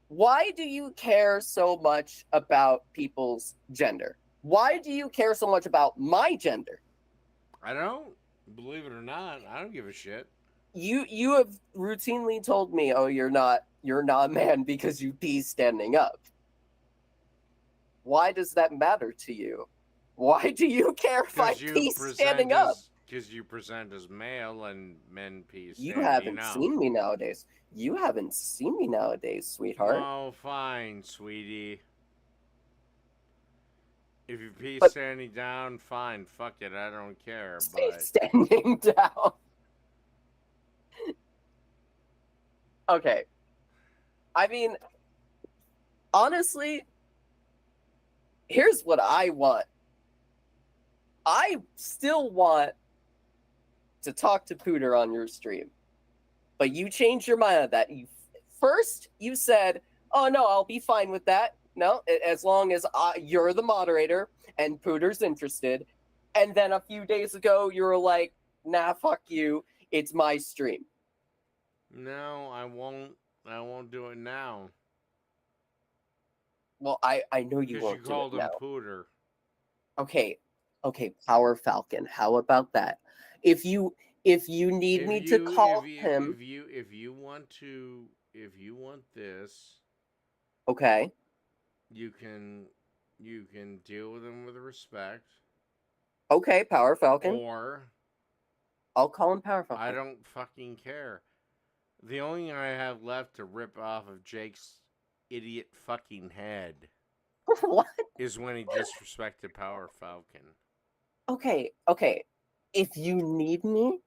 Why do you care so much about people's gender? Why do you care so much about my gender? I don't. Believe it or not, I don't give a shit. You have routinely told me, "Oh, you're not a man because you pee standing up." Why does that matter to you? Why do you care if I pee standing up? Because you present as male and men pee standing up. You haven't seen me nowadays. You haven't seen me nowadays, sweetheart. Oh, fine, sweetie. If you pee standing down, fine. Fuck it, I don't care. But standing down. Okay. I mean, honestly, here's what I want. I still want to talk to Pooter on your stream. But you changed your mind on that. First, you said, "Oh, no, I'll be fine with that. No, as long as you're the moderator and Pooter's interested." And then a few days ago, you were like, "Nah, fuck you. It's my stream." no, I won't do it now. Well, I know you won't you do called it him now. Pooter. Okay, Power Falcon. How about that? If you need me to call him, if you want this, okay, you can deal with him with respect. Okay, Power Falcon. Or I'll call him Power Falcon. I don't fucking care. The only thing I have left to rip off of Jake's idiot fucking head what? is when he disrespected Power Falcon. Okay. If you need me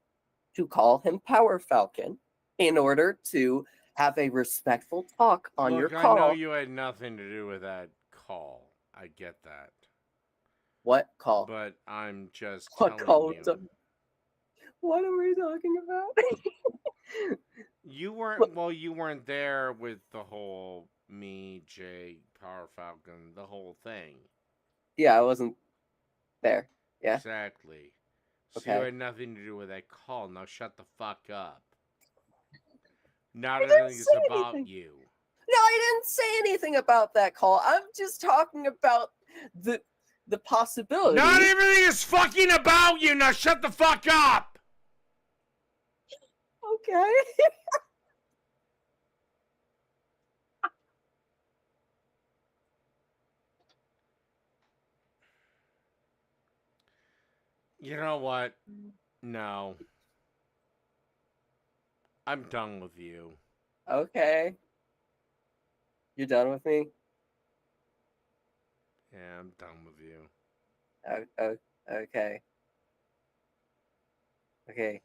to call him Power Falcon in order to have a respectful talk on your call. I know you had nothing to do with that call. I get that. What call? But I'm just what telling call? you. What are we talking about? You weren't there with the whole me, Jake, Power Falcon, the whole thing. Yeah, I wasn't there. Yeah. Exactly. So okay. you had nothing to do with that call. Now shut the fuck up. Not everything is about you. No, I didn't say anything about that call. I'm just talking about the possibility. Not everything is fucking about you. Now shut the fuck up. Okay. You know what? No. I'm done with you. Okay. You're done with me? Yeah, I'm done with you. Okay. Okay.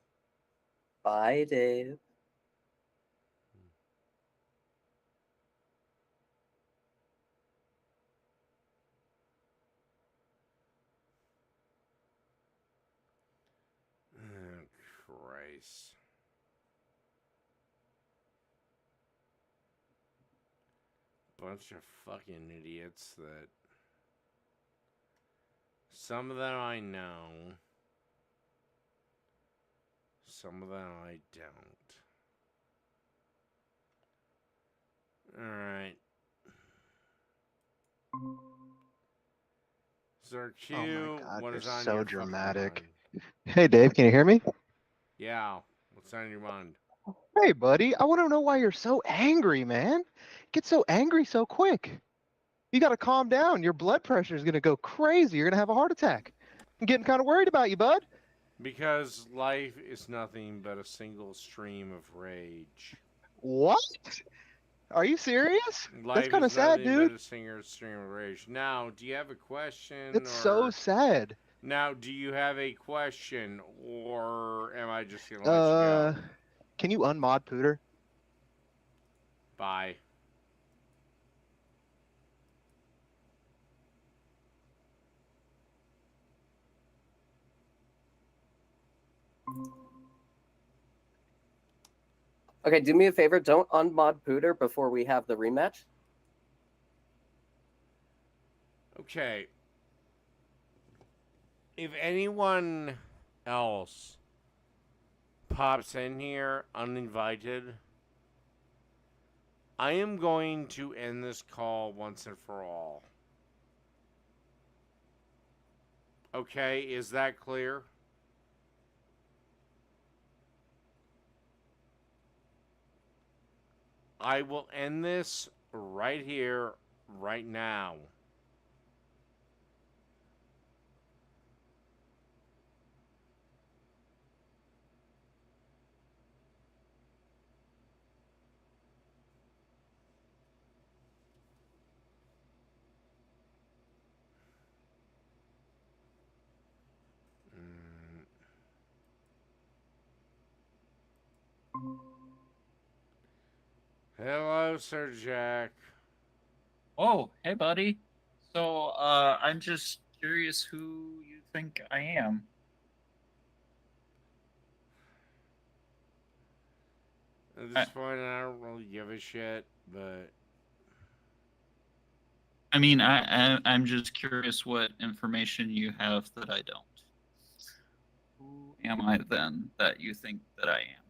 Bye, Dave. Christ. Bunch of fucking idiots that some of them I know, some of them I don't. Alright. Sir Q, oh my God, what is you're on so your dramatic. mind? Hey Dave, can you hear me? Yeah, what's on your mind? Hey buddy, I want to know why you're so angry, man. Get so angry so quick. You got to calm down. Your blood pressure is going to go crazy. You're going to have a heart attack. I'm getting kind of worried about you, bud. Because life is nothing but a single stream of rage. What? Are you serious? That's Life kind of is sad, nothing but dude. a single stream of rage. Now, do you have a question, It's so sad. Now, do you have a question, or am I just gonna let you go? Can you unmod Pooter? Bye. Okay, do me a favor. Don't unmod Pooter before we have the rematch. Okay. If anyone else pops in here uninvited, I am going to end this call once and for all. Okay, is that clear? I will end this right here, right now. Hello, Sir Jack. Oh, hey, buddy. So, I'm just curious who you think I am. At this point, I don't really give a shit, but I mean, I'm just curious what information you have that I don't. Who am I then that you think that I am?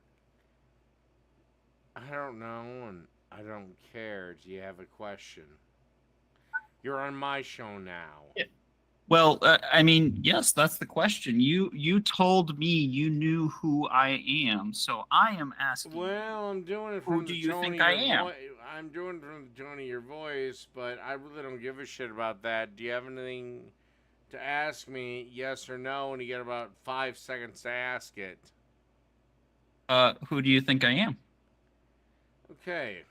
I don't know, and I don't care. Do you have a question? You're on my show now. Yeah. Well, I mean, yes, that's the question. You told me you knew who I am, so I am asking. Well, I'm doing it Who from do the you tone think of I your am? voice. I'm doing it from the tone of your voice, but I really don't give a shit about that. Do you have anything to ask me? Yes or no? And you get about 5 seconds to ask it. Who do you think I am? Okay.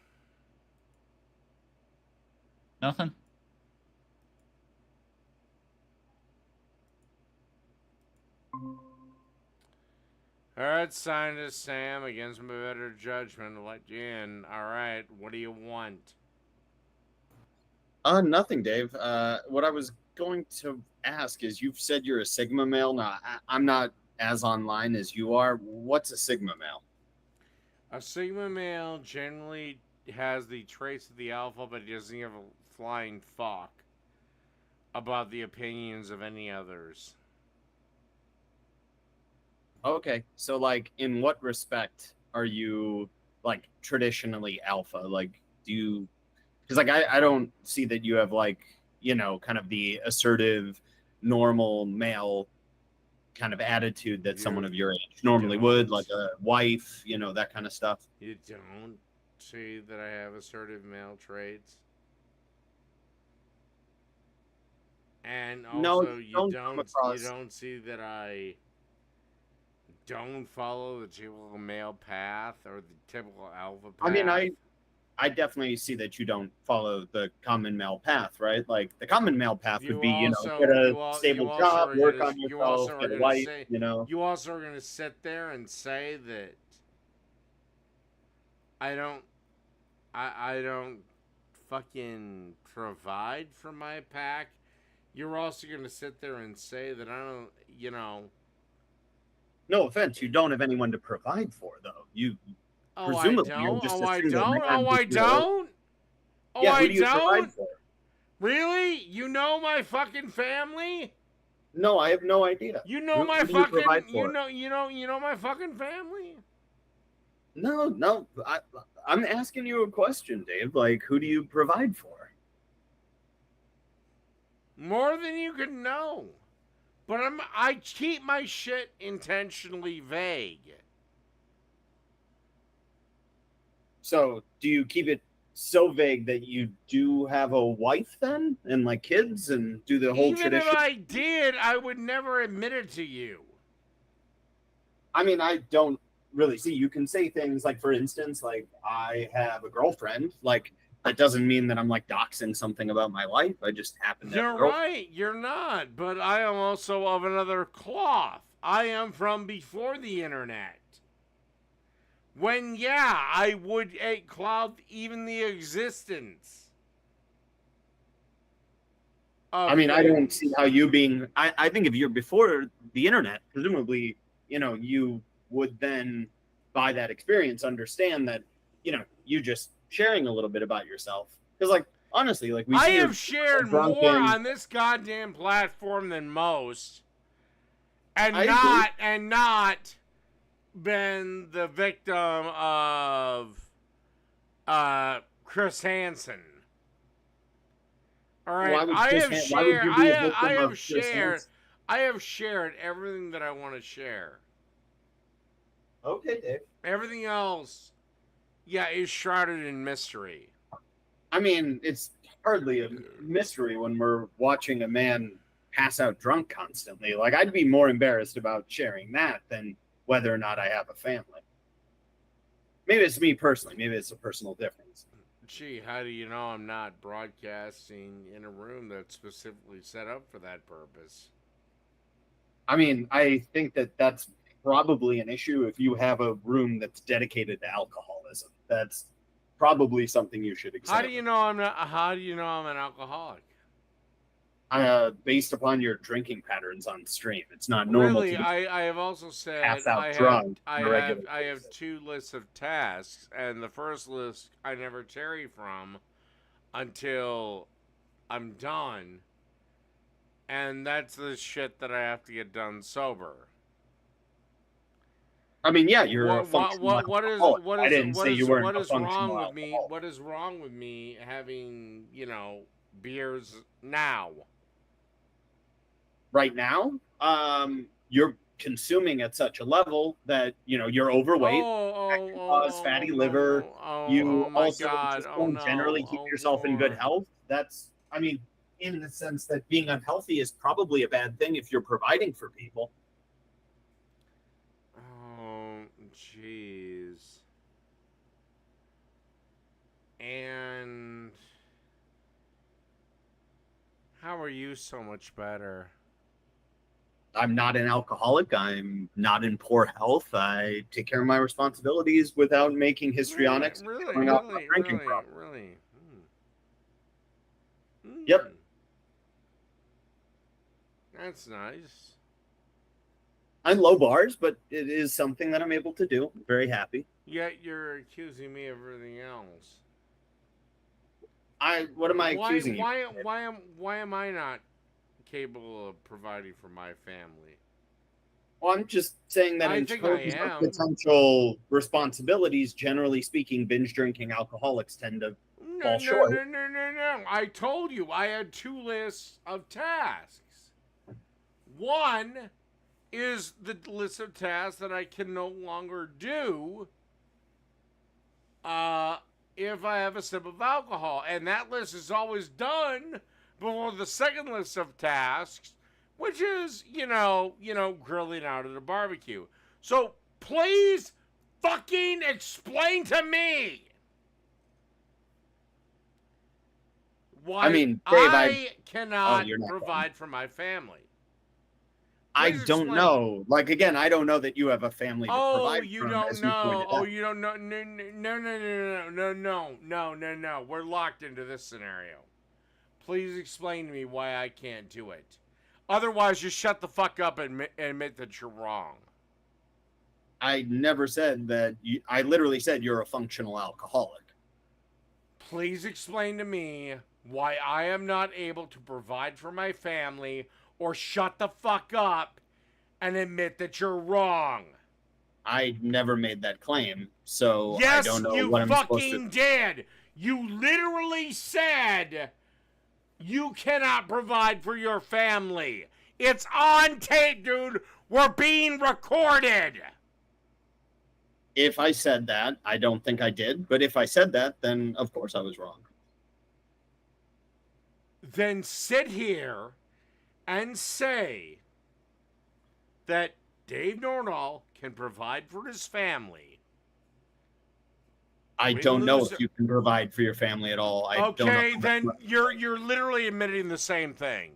Nothing. All right, scientist Sam, against my better judgment, to let you in. All right, what do you want? Nothing, Dave. What I was going to ask is, you've said you're a Sigma male. Now, I'm not as online as you are. What's a Sigma male? A Sigma male generally has the traits of the Alpha, but he doesn't give a flying fuck about the opinions of any others. Okay, so like, in what respect are you like traditionally alpha? Like, do you? Because like, I don't see that you have like, you know, kind of the assertive, normal male kind of attitude that someone of your age normally would, like a wife, you know, that kind of stuff. You don't see that I have assertive male traits? And No, also, you don't come across. you don't see that I don't follow the typical male path or the typical alpha path. I mean, I definitely see that you don't follow the common male path, right? Like the common male path would be, you know, get a stable job, work on yourself, get a wife, you know. You also are going to sit there and say that I don't fucking provide for my pack. You're also going to sit there and say that I don't, you know. No offense, you don't have anyone to provide for, though. You presumably are just a single man. Oh, I don't? Oh, yeah, I who do you don't? provide for? Really? You know my fucking family? No, I have no idea. You know my who do you fucking provide for? you know my fucking family? No, I'm asking you a question, Dave. Like, who do you provide for? More than you could know. But I keep my shit intentionally vague. So, do you keep it so vague that you do have a wife then, and like kids, and do the whole Even tradition? if I did, I would never admit it to you. I mean, I don't really see. You can say things like, for instance, like I have a girlfriend. Like that doesn't mean that I'm like doxing something about my life. I just happen to have a You're girlfriend. right. You're not. But I am also of another cloth. I am from before the internet. When, yeah, I would cloud even the existence. I mean, I don't see how you being. I think if you're before the internet, presumably, you would then, by that experience, understand that, you just sharing a little bit about yourself. Because, like, honestly, like I have shared more drunken, on this goddamn platform than most, and I not been the victim of Chris Hansen. All right, Why would you be a victim of Chris Hansen? I have shared everything that I want to share. Okay, Dave. Everything else, yeah, is shrouded in mystery. I mean, it's hardly a mystery when we're watching a man pass out drunk constantly. Like, I'd be more embarrassed about sharing that than whether or not I have a family. Maybe it's me personally. Maybe it's a personal difference. Gee, how do you know I'm not broadcasting in a room that's specifically set up for that purpose? I mean, I think that that's probably an issue if you have a room that's dedicated to alcoholism. That's probably something you should examine. How do you know I'm not? How do you know I'm an alcoholic? Based upon your drinking patterns on stream, it's not normal. Really, I have also said pass out drunk. I have 2 lists of tasks, and the first list I never tarry from until I'm done, and that's the shit that I have to get done sober. I mean, yeah, you're a functional alcoholic. I didn't say you weren't a functional alcoholic. What is wrong with me having, beers now? Right now, you're consuming at such a level that you're overweight, that can cause fatty liver. You also just don't generally keep yourself in good health. That's, I mean, in the sense that being unhealthy is probably a bad thing if you're providing for people. Oh, jeez. And how are you so much better? I'm not an alcoholic. I'm not in poor health. I take care of my responsibilities without making histrionics. Really? Yep. That's nice. I'm low bars, but it is something that I'm able to do. I'm very happy. Yet you're accusing me of everything else. What am I accusing you? Why am I not capable of providing for my family? Well, I'm just saying that in terms of potential responsibilities, generally speaking, binge drinking alcoholics tend to fall short. No. I told you I had 2 lists of tasks. One is the list of tasks that I can no longer do if I have a sip of alcohol. And that list is always done before the second list of tasks, which is, grilling out at a barbecue. So please fucking explain to me why I cannot provide for my family. I don't know. Like, again, I don't know that you have a family to provide for. You don't know. Oh, you don't know. No. We're locked into this scenario. Please explain to me why I can't do it. Otherwise, just shut the fuck up and admit that you're wrong. I never said that. I literally said you're a functional alcoholic. Please explain to me why I am not able to provide for my family, or shut the fuck up and admit that you're wrong. I never made that claim, so I don't know what I'm supposed to. Yes, you fucking did. You literally said you cannot provide for your family. It's on tape, dude. We're being recorded. If I said that, I don't think I did. But if I said that, then of course I was wrong. Then sit here and say that Dave Nordahl can provide for his family. I don't know if you can provide for your family at all. I don't know. Okay, then you're literally admitting the same thing.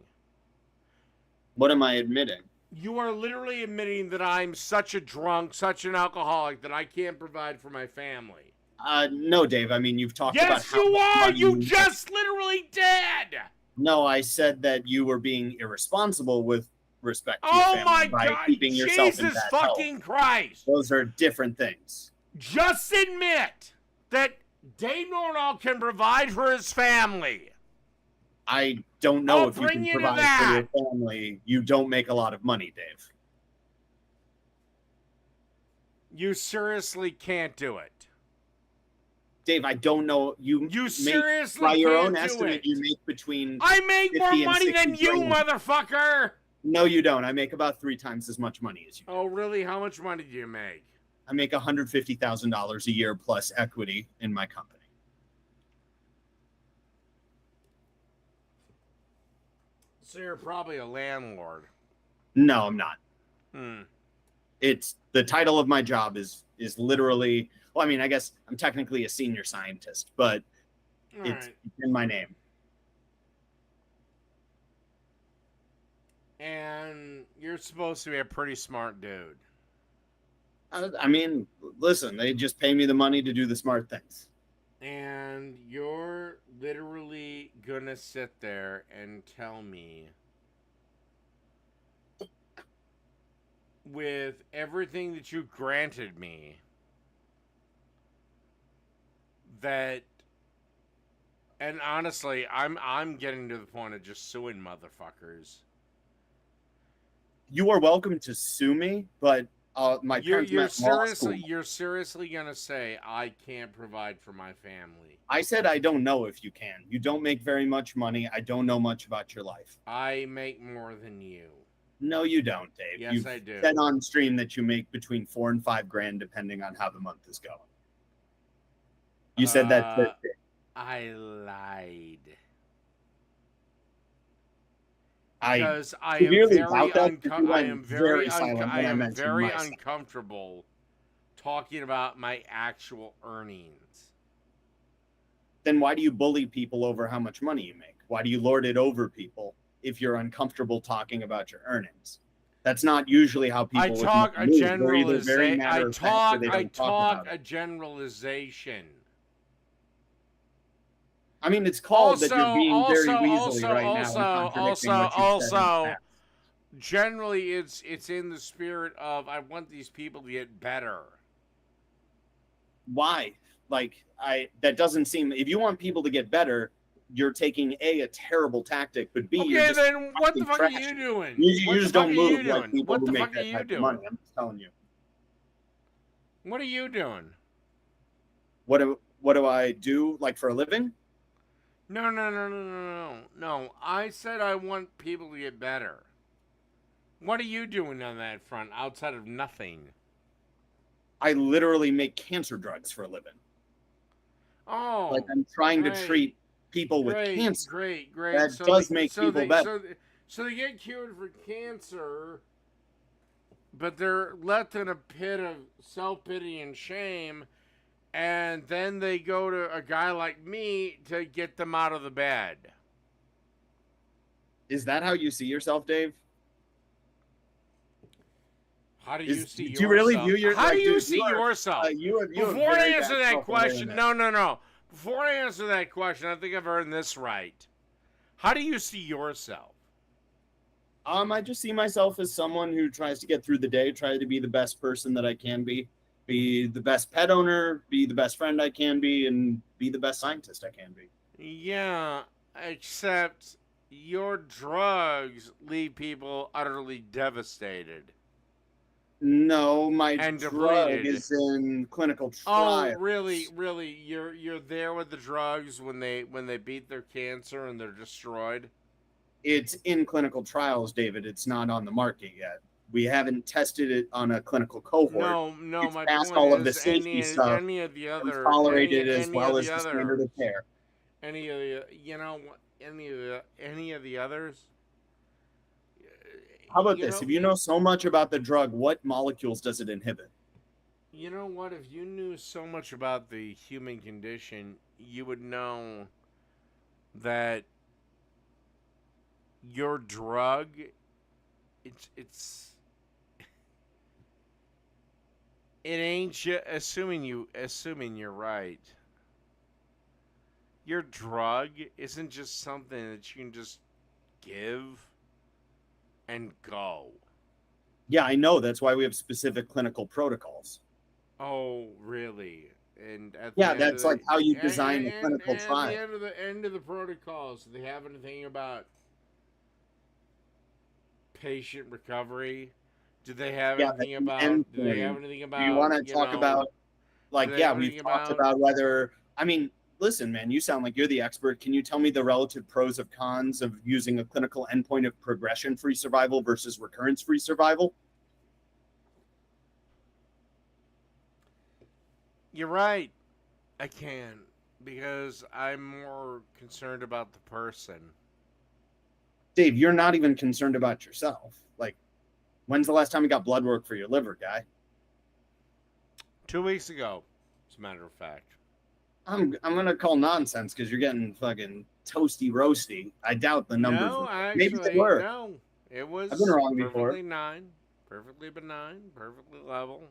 What am I admitting? You are literally admitting that I'm such a drunk, such an alcoholic that I can't provide for my family. No, Dave. I mean, you've talked about Yes, how you much are. money You make. just literally did. No, I said that you were being irresponsible with respect to your Oh family my by God! keeping yourself in Jesus bad fucking health. Christ! Those are different things. Just admit that Dave Nordahl can provide for his family. I don't know I'll if you bring can you to provide that. for your family. You don't make a lot of money, Dave. You seriously can't do it. Dave, I don't know. You seriously by your can't own do estimate, it. you make between. I make more 50 and money 60 than you, grand. motherfucker. No, you don't. I make about 3 times as much money as you. Oh, really? How much money do you make? I make $150,000 a year plus equity in my company. So you're probably a landlord. No, I'm not. Hmm. It's the title of my job is literally. Well, I mean, I guess I'm technically a senior scientist, but it's in my name. And you're supposed to be a pretty smart dude. I mean, listen, they just pay me the money to do the smart things. And you're literally gonna sit there and tell me, with everything that you granted me, that, and honestly, I'm getting to the point of just suing motherfuckers. You are welcome to sue me, but my parents You're met in law seriously school. you're seriously gonna say I can't provide for my family. I said I don't know if you can. You don't make very much money. I don't know much about your life. I make more than you. No, you don't, Dave. Yes, You've I do. said on stream that you make between $4,000 and $5,000 depending on how the month is going. You said that. I lied. I Because I am severely very, doubt that, because you I went am very, silent when I am mentioned very my stuff. uncomfortable talking about my actual earnings. Then why do you bully people over how much money you make? Why do you lord it over people if you're uncomfortable talking about your earnings? That's not usually how people. I talk a generalization. I talk a generalization. I mean, it's called that you're being very weaselly right now and contradicting what you said in the past. Generally, it's in the spirit of I want these people to get better. Why? Like, that doesn't seem. If you want people to get better, you're taking a terrible tactic, but B, you're Okay, just then what the fuck are trashing. you doing? You just don't move like doing? people What who the make fuck are that you type of doing? money. I'm just telling you. What are you doing? What do I do, like, for a living? No. I said I want people to get better. What are you doing on that front outside of nothing? I literally make cancer drugs for a living. Oh, like I'm trying to treat people with cancer. Great. That does make people better. So they get cured for cancer, but they're left in a pit of self-pity and shame, and then they go to a guy like me to get them out of the bed. Is that how you see yourself, Dave? How do you see yourself? Do you really view your? How do you see yourself? Before I answer that question, no. Before I answer that question, I think I've earned this right. How do you see yourself? I just see myself as someone who tries to get through the day, try to be the best person that I can be the best pet owner, be the best friend I can be, and be the best scientist I can be. Yeah, except your drugs leave people utterly devastated. No, my and drug depleted. is in clinical trials. Oh, really? You're there with the drugs when they beat their cancer and they're destroyed? It's in clinical trials, David. It's not on the market yet. We haven't tested it on a clinical cohort. No. It's My passed point all is of the safety stuff. Any of the other tolerated as any well of as the the standard of care. Any of the any of the others. How about You this? know- If you know so much about the drug, what molecules does it inhibit? You know what? If you knew so much about the human condition, you would know that your drug, it's it ain't just assuming you're right. Your drug isn't just something that you can just give and go. Yeah, I know. That's why we have specific clinical protocols. Oh, really? And at Yeah, the end that's of like the, how you and, design a clinical and at trial. the end of the protocols, do they have anything about patient recovery? Do they have Yeah, anything that's an about? end Do they have thing. anything Do you about? want to You talk know? about, Do like, they yeah, have we've anything talked about? about whether, I mean, listen, man, you sound like you're the expert. Can you tell me the relative pros of cons of using a clinical endpoint of progression-free survival versus recurrence-free survival? You're right. I can because I'm more concerned about the person. Dave, you're not even concerned about yourself. Like, when's the last time you got blood work for your liver, guy? 2 weeks ago, as a matter of fact. I'm gonna call nonsense because you're getting fucking toasty roasty. I doubt the numbers. No, Maybe they actually, were. no. It was I've been wrong before. perfectly benign, perfectly level.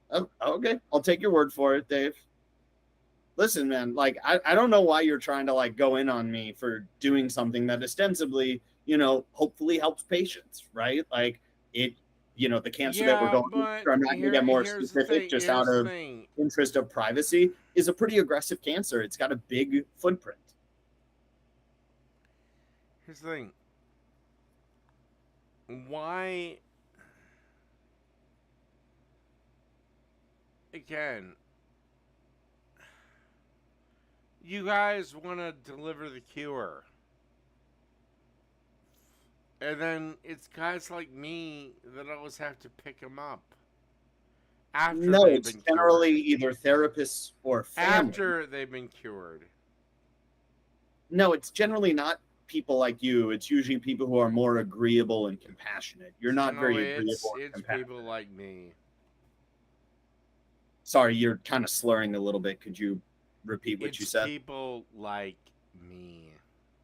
Oh, okay, I'll take your word for it, Dave. Listen, man, like I don't know why you're trying to like go in on me for doing something that ostensibly, hopefully helps patients, right? Like it, the cancer that we're Yeah, going but through, I'm not gonna get more here's the specific thing. just Here's out the of thing. interest of privacy, is a pretty aggressive cancer. It's got a big footprint. Here's the thing. Why? Again, you guys want to deliver the cure. And then it's guys like me that always have to pick them up. After No, they've it's been generally cured. either therapists or family. After they've been cured. No, it's generally not people like you. It's usually people who are more agreeable and compassionate. You're not very agreeable and It's compassionate. people like me. Sorry, you're kind of slurring a little bit. Could you repeat what you said? People like me.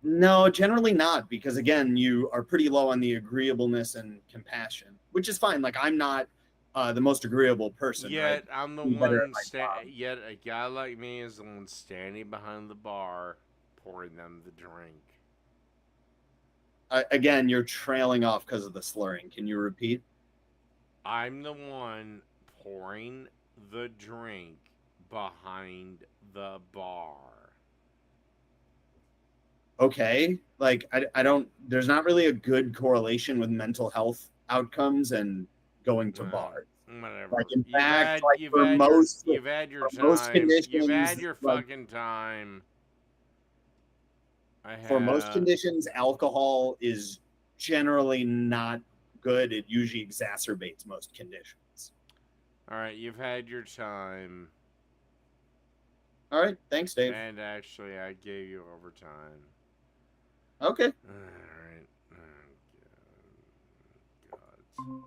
No, generally not, because again, you are pretty low on the agreeableness and compassion, which is fine. Like I'm not the most agreeable person. Yet right? I'm the I'm better one. at my job. Yet a guy like me is the one standing behind the bar, pouring them the drink. Again, you're trailing off because of the slurring. Can you repeat? I'm the one pouring the drink behind the bar. Okay, like I don't. There's not really a good correlation with mental health outcomes and going to bars. Whatever. Like in fact, like you've for had most you've had your most time. conditions, You've had your like, fucking time. for most conditions, alcohol is generally not good. It usually exacerbates most conditions. All right, you've had your time. All right, thanks, Dave. And actually, I gave you overtime. Okay. All right. God.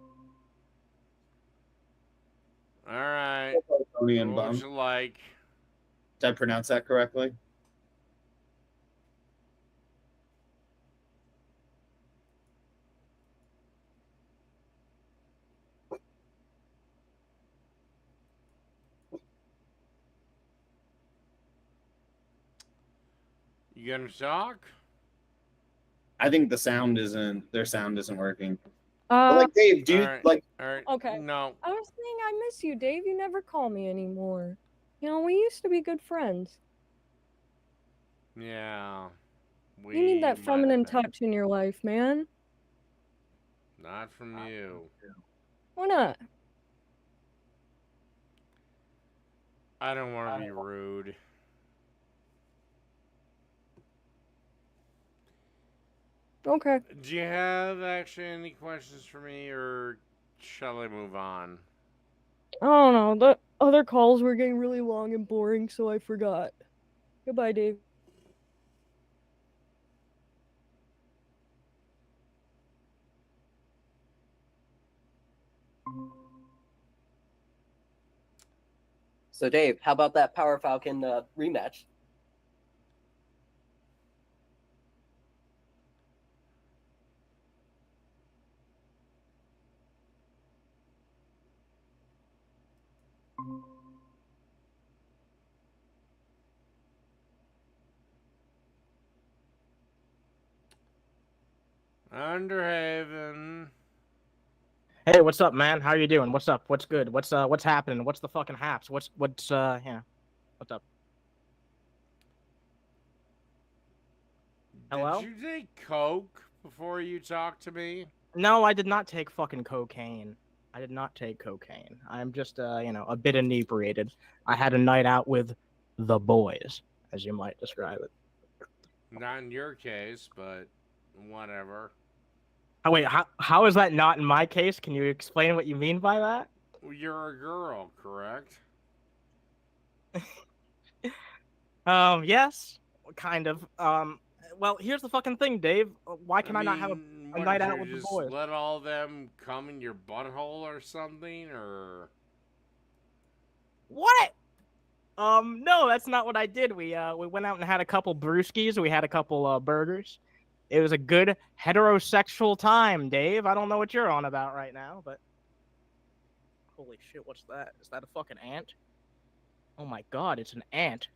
All right. Tony and What Bum. would you like? Did I pronounce that correctly? You gonna talk? I think their sound isn't working. But like Dave, do you like? All right. Okay. No. I was saying I miss you, Dave. You never call me anymore. You know, we used to be good friends. Yeah. You need that feminine touch in your life, man. Not from you. Why not? I don't want to be rude. Okay. Do you have actually any questions for me, or shall I move on? I don't know. The other calls were getting really long and boring, so I forgot. Goodbye, Dave. So Dave, how about that Power Falcon rematch? Underhaven. Hey, what's up, man? How you doing? What's up? What's good? What's happening? What's the fucking haps? What's yeah? What's up? Hello? Did you take coke before you talked to me? No, I did not take fucking cocaine. I did not take cocaine. I'm just a bit inebriated. I had a night out with the boys, as you might describe it. Not in your case, but whatever. Oh, wait, how is that not in my case? Can you explain what you mean by that? You're a girl, correct? Yes, kind of. Well, here's the fucking thing, Dave. Why can I not have a What, night did out you with the just boys? let all them come in your butthole or something, or What? No, that's not what I did. We went out and had a couple brewskis. We had a couple burgers. It was a good heterosexual time, Dave. I don't know what you're on about right now, but holy shit, what's that? Is that a fucking ant? Oh my god, it's an ant.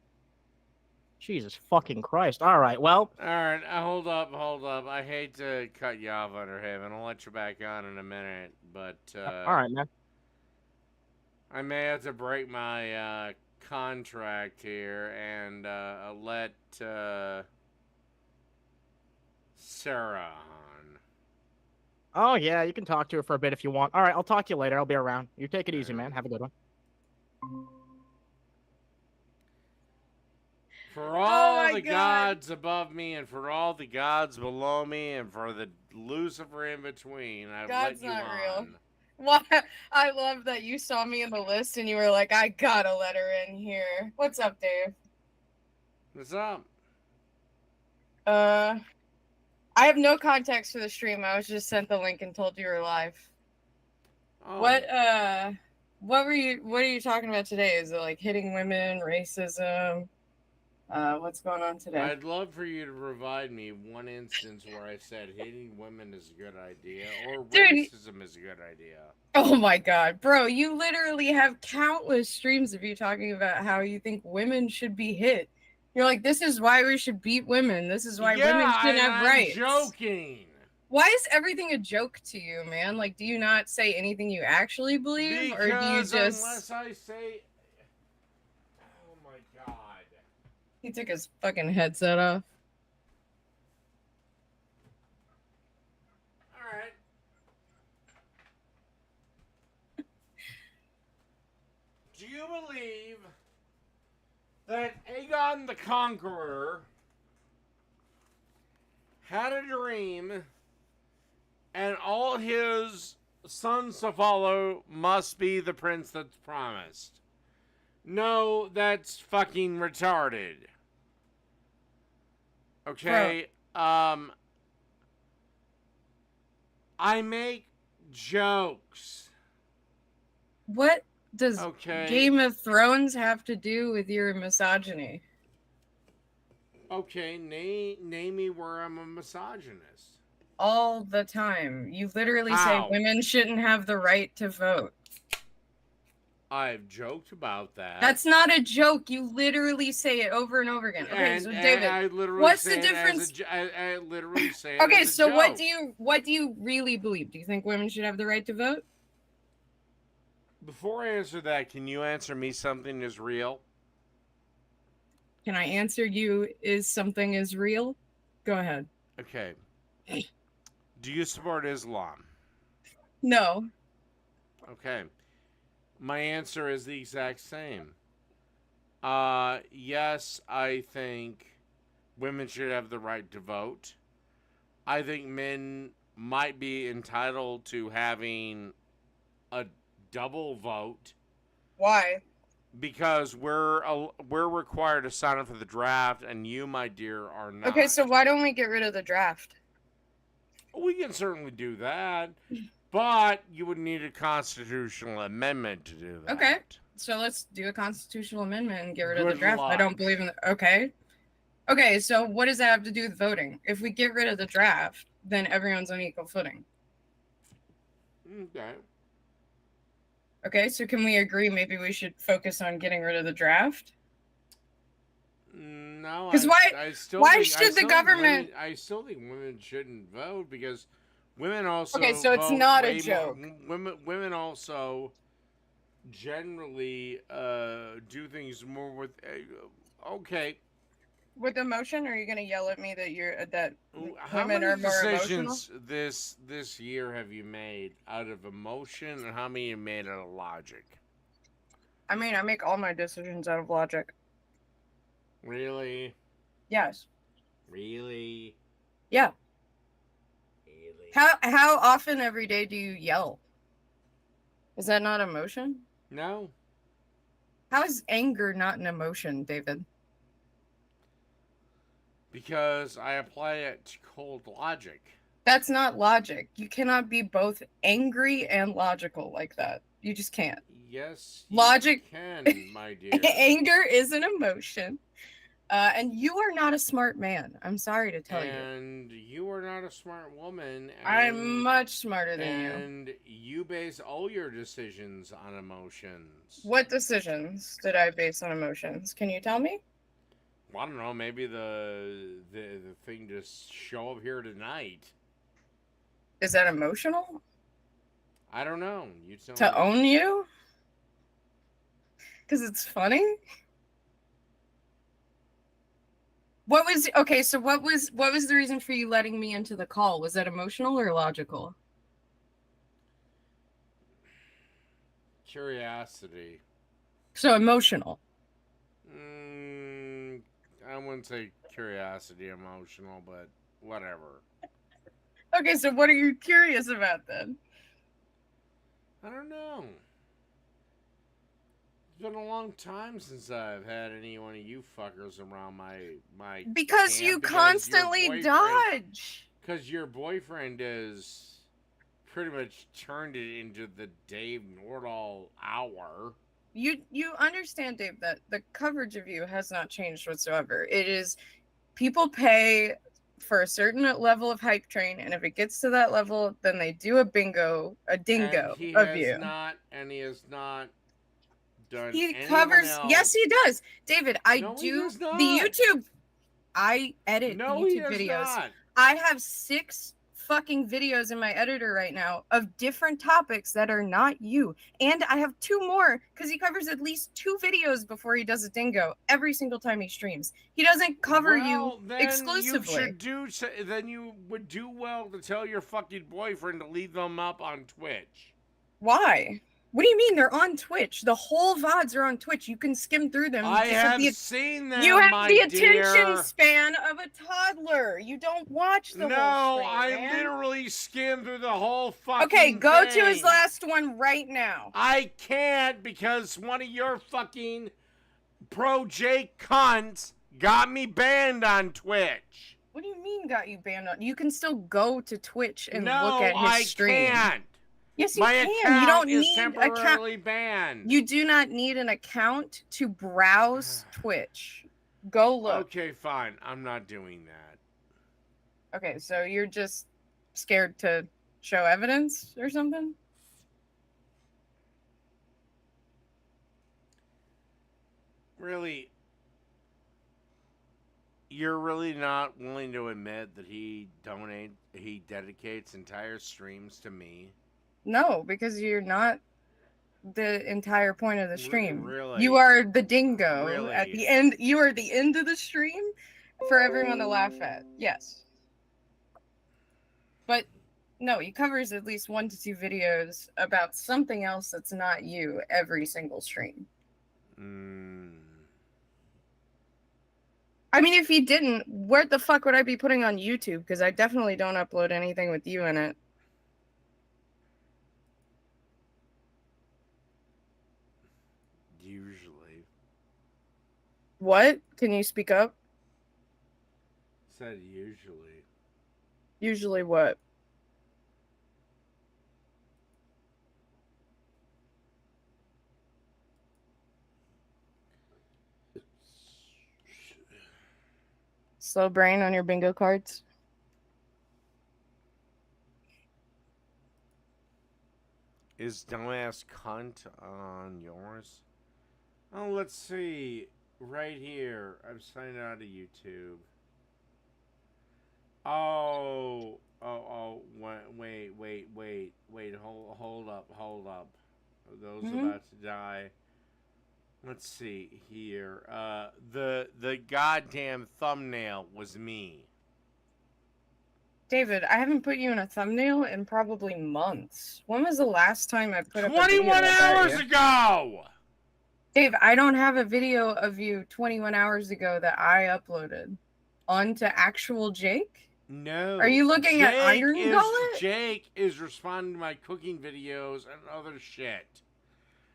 Jesus fucking Christ. All right, well. All right, hold up. I hate to cut you off, Underhaven. I'll let you back on in a minute, but All right, man. I may have to break my contract here and let Sarah on. Oh yeah, you can talk to her for a bit if you want. All right, I'll talk to you later. I'll be around. You take it easy, man. Have a good one. For all my the God. gods above me and for all the gods below me and for the Lucifer in between, I've God's let you not on. real. Why? I love that you saw me in the list and you were like, I gotta let her in here. What's up, Dave? What's up? I have no context for the stream. I was just sent the link and told you were live. Oh. What are you talking about today? Is it like hitting women, racism? What's going on today? I'd love for you to provide me one instance where I said hitting women is a good idea or Dude. racism is a good idea. Oh my god, bro, you literally have countless streams of you talking about how you think women should be hit. You're like, this is why we should beat women. This is why women shouldn't have rights. I'm joking. Why is everything a joke to you, man? Like, do you not say anything you actually believe? Because or do you just... unless I say... Oh my god. He took his fucking headset off. Alright. Do you believe that Aegon the Conqueror had a dream and all his sons to follow must be the prince that's promised? No, that's fucking retarded. Okay, I make jokes. What does Game of Thrones have to do with your misogyny? Okay, name me where I'm a misogynist. All the time. You literally say women shouldn't have the right to vote. I've joked about that. That's not a joke. You literally say it over and over again. Okay, so David, I literally what's say the difference? I literally say it Okay, as a so joke. what do you really believe? Do you think women should have the right to vote? Before I answer that, can you answer me something is real? Can I answer you is something is real? Go ahead. Okay. Do you support Islam? No. Okay. My answer is the exact same. Yes, I think women should have the right to vote. I think men might be entitled to having a double vote. Why? Because we're required to sign up for the draft, and you, my dear, are not. Okay, so why don't we get rid of the draft? We can certainly do that, but you would need a constitutional amendment to do that. Okay. So let's do a constitutional amendment and get rid of the Good draft. I don't luck. believe in the, okay. Okay, so what does that have to do with voting? If we get rid of the draft, then everyone's on equal footing. Okay. Okay, so can we agree maybe we should focus on getting rid of the draft? No, 'Cause I still why think, should the government- I still think women shouldn't vote because women also Okay, so it's vote not a way joke. Women also generally do things more with. Okay. With emotion, or are you going to yell at me that How women many are more emotional? decisions this year have you made out of emotion, and how many you made out of logic? I mean, I make all my decisions out of logic. Really? Yes. Really? Yeah. Really? How often every day do you yell? Is that not emotion? No. How is anger not an emotion, David? Because I apply it to cold logic. That's not logic. You cannot be both angry and logical like that. You just can't. Yes, you Logic can, my dear. Anger is an emotion. And you are not a smart man. I'm sorry to tell you. And you are not a smart woman. I'm much smarter than you. And you base all your decisions on emotions. What decisions did I base on emotions? Can you tell me? Well, I don't know. Maybe the thing to show up here tonight. Is that emotional? I don't know. You tell To me. own you? Because it's funny? What was okay, so what was the reason for you letting me into the call? Was that emotional or logical? Curiosity. So emotional. I wouldn't say curiosity emotional, but whatever. Okay, so what are you curious about then? I don't know. It's been a long time since I've had any one of you fuckers around my Because camp you because constantly dodge. Because your boyfriend is pretty much turned it into the Dave Nordahl hour. You understand, Dave, that the coverage of you has not changed whatsoever. It is people pay for a certain level of hype train, and if it gets to that level, then they do a dingo And he of has you. not done He anyone covers. else. Yes, he does, David. I No, he do does not. the YouTube. I edit No, the he YouTube does videos. not. I have 6 fucking videos in my editor right now of different topics that are not you, and I have 2 more because he covers at least 2 videos before he does a dingo every single time he streams. He doesn't cover you Then exclusively. Then you would do well to tell your fucking boyfriend to leave them up on Twitch. Why? What do you mean they're on Twitch? The whole VODs are on Twitch. You can skim through them. I You just have seen them, You have my the attention dear. span of a toddler. You don't watch the whole stream, I man. literally skimmed through the whole fucking Okay, go thing. to his last one right now. I can't because one of your fucking pro Jake cunts got me banned on Twitch. What do you mean got you banned on? You can still go to Twitch and No, look at his I stream. can't. Yes, you My can. account You don't is need temporarily banned. You do not need an account to browse Twitch. Go look. Okay, fine. I'm not doing that. Okay, so you're just scared to show evidence or something? Really, you're really not willing to admit that he dedicates entire streams to me? No, because you're not the entire point of the stream. Really? You are the dingo Really? at the end. You are the end of the stream for everyone to laugh at. Yes. But no, he covers at least 1 to 2 videos about something else that's not you every single stream. I mean, if he didn't, where the fuck would I be putting on YouTube? Because I definitely don't upload anything with you in it. Usually. What? Can you speak up? Said usually. Usually what? Slow brain on your bingo cards. Is dumbass cunt on yours? Oh, let's see. Right here. I'm signed out of YouTube. Oh. Wait. Hold up. Those about to die. Let's see here. The goddamn thumbnail was me. David, I haven't put you in a thumbnail in probably months. When was the last time I put up a video 21 about hours you? ago! Dave, I don't have a video of you 21 hours ago that I uploaded onto actual Jake. No. Are you looking at Iron Gullet? Jake is responding to my cooking videos and other shit.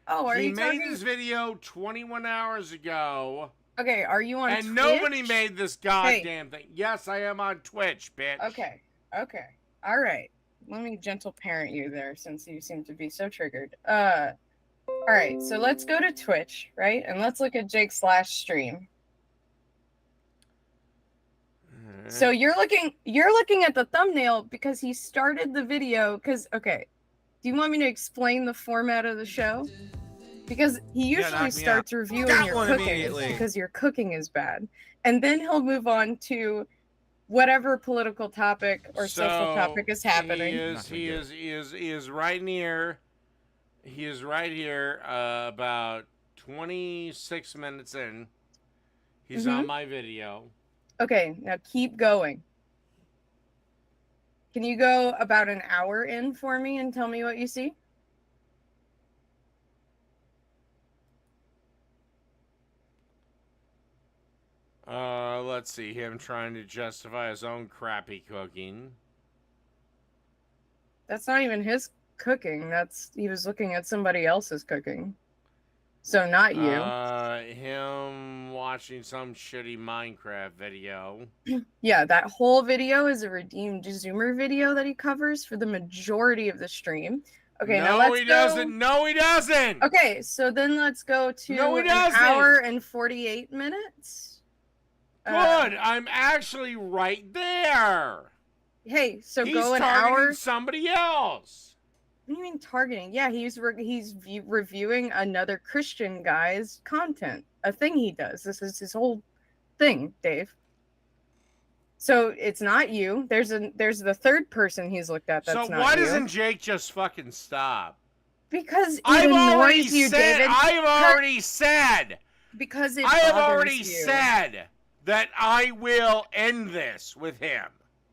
Oh, are he you made talking? this video 21 hours ago. Okay, are you on and Twitch? nobody made this goddamn thing. Yes, I am on Twitch, bitch. Okay. All right. Let me gentle parent you there since you seem to be so triggered. All right, so let's go to Twitch, right? And let's look at Jake / stream. So you're looking at the thumbnail because he started the video okay. Do you want me to explain the format of the show? Because he usually starts reviewing your cooking because your cooking is bad. And then he'll move on to whatever political topic or social topic is happening. He is right near. He is right here. About 26 minutes in. He's on my video. Okay, now keep going. Can you go about an hour in for me and tell me what you see? Let's see. Him trying to justify his own crappy cooking. That's not even his cooking. He was looking at somebody else's cooking. So not you. Him watching some shitty Minecraft video. Yeah, that whole video is a redeemed Zoomer video that he covers for the majority of the stream. Okay, now let's go. Doesn't. No, he doesn't. Okay, so then let's go to an hour and 48 minutes. Good. I'm actually right there. Hey, so He's go an targeting hour. somebody else. What do you mean targeting? Yeah, he's reviewing another Christian guy's content. A thing he does. This is his whole thing, Dave. So it's not you. There's the third person he's looked at. That's not you. So why doesn't Jake just fucking stop? Because it annoys you, David. I've already said. Because it I have bothers already you. said that I will end this with him.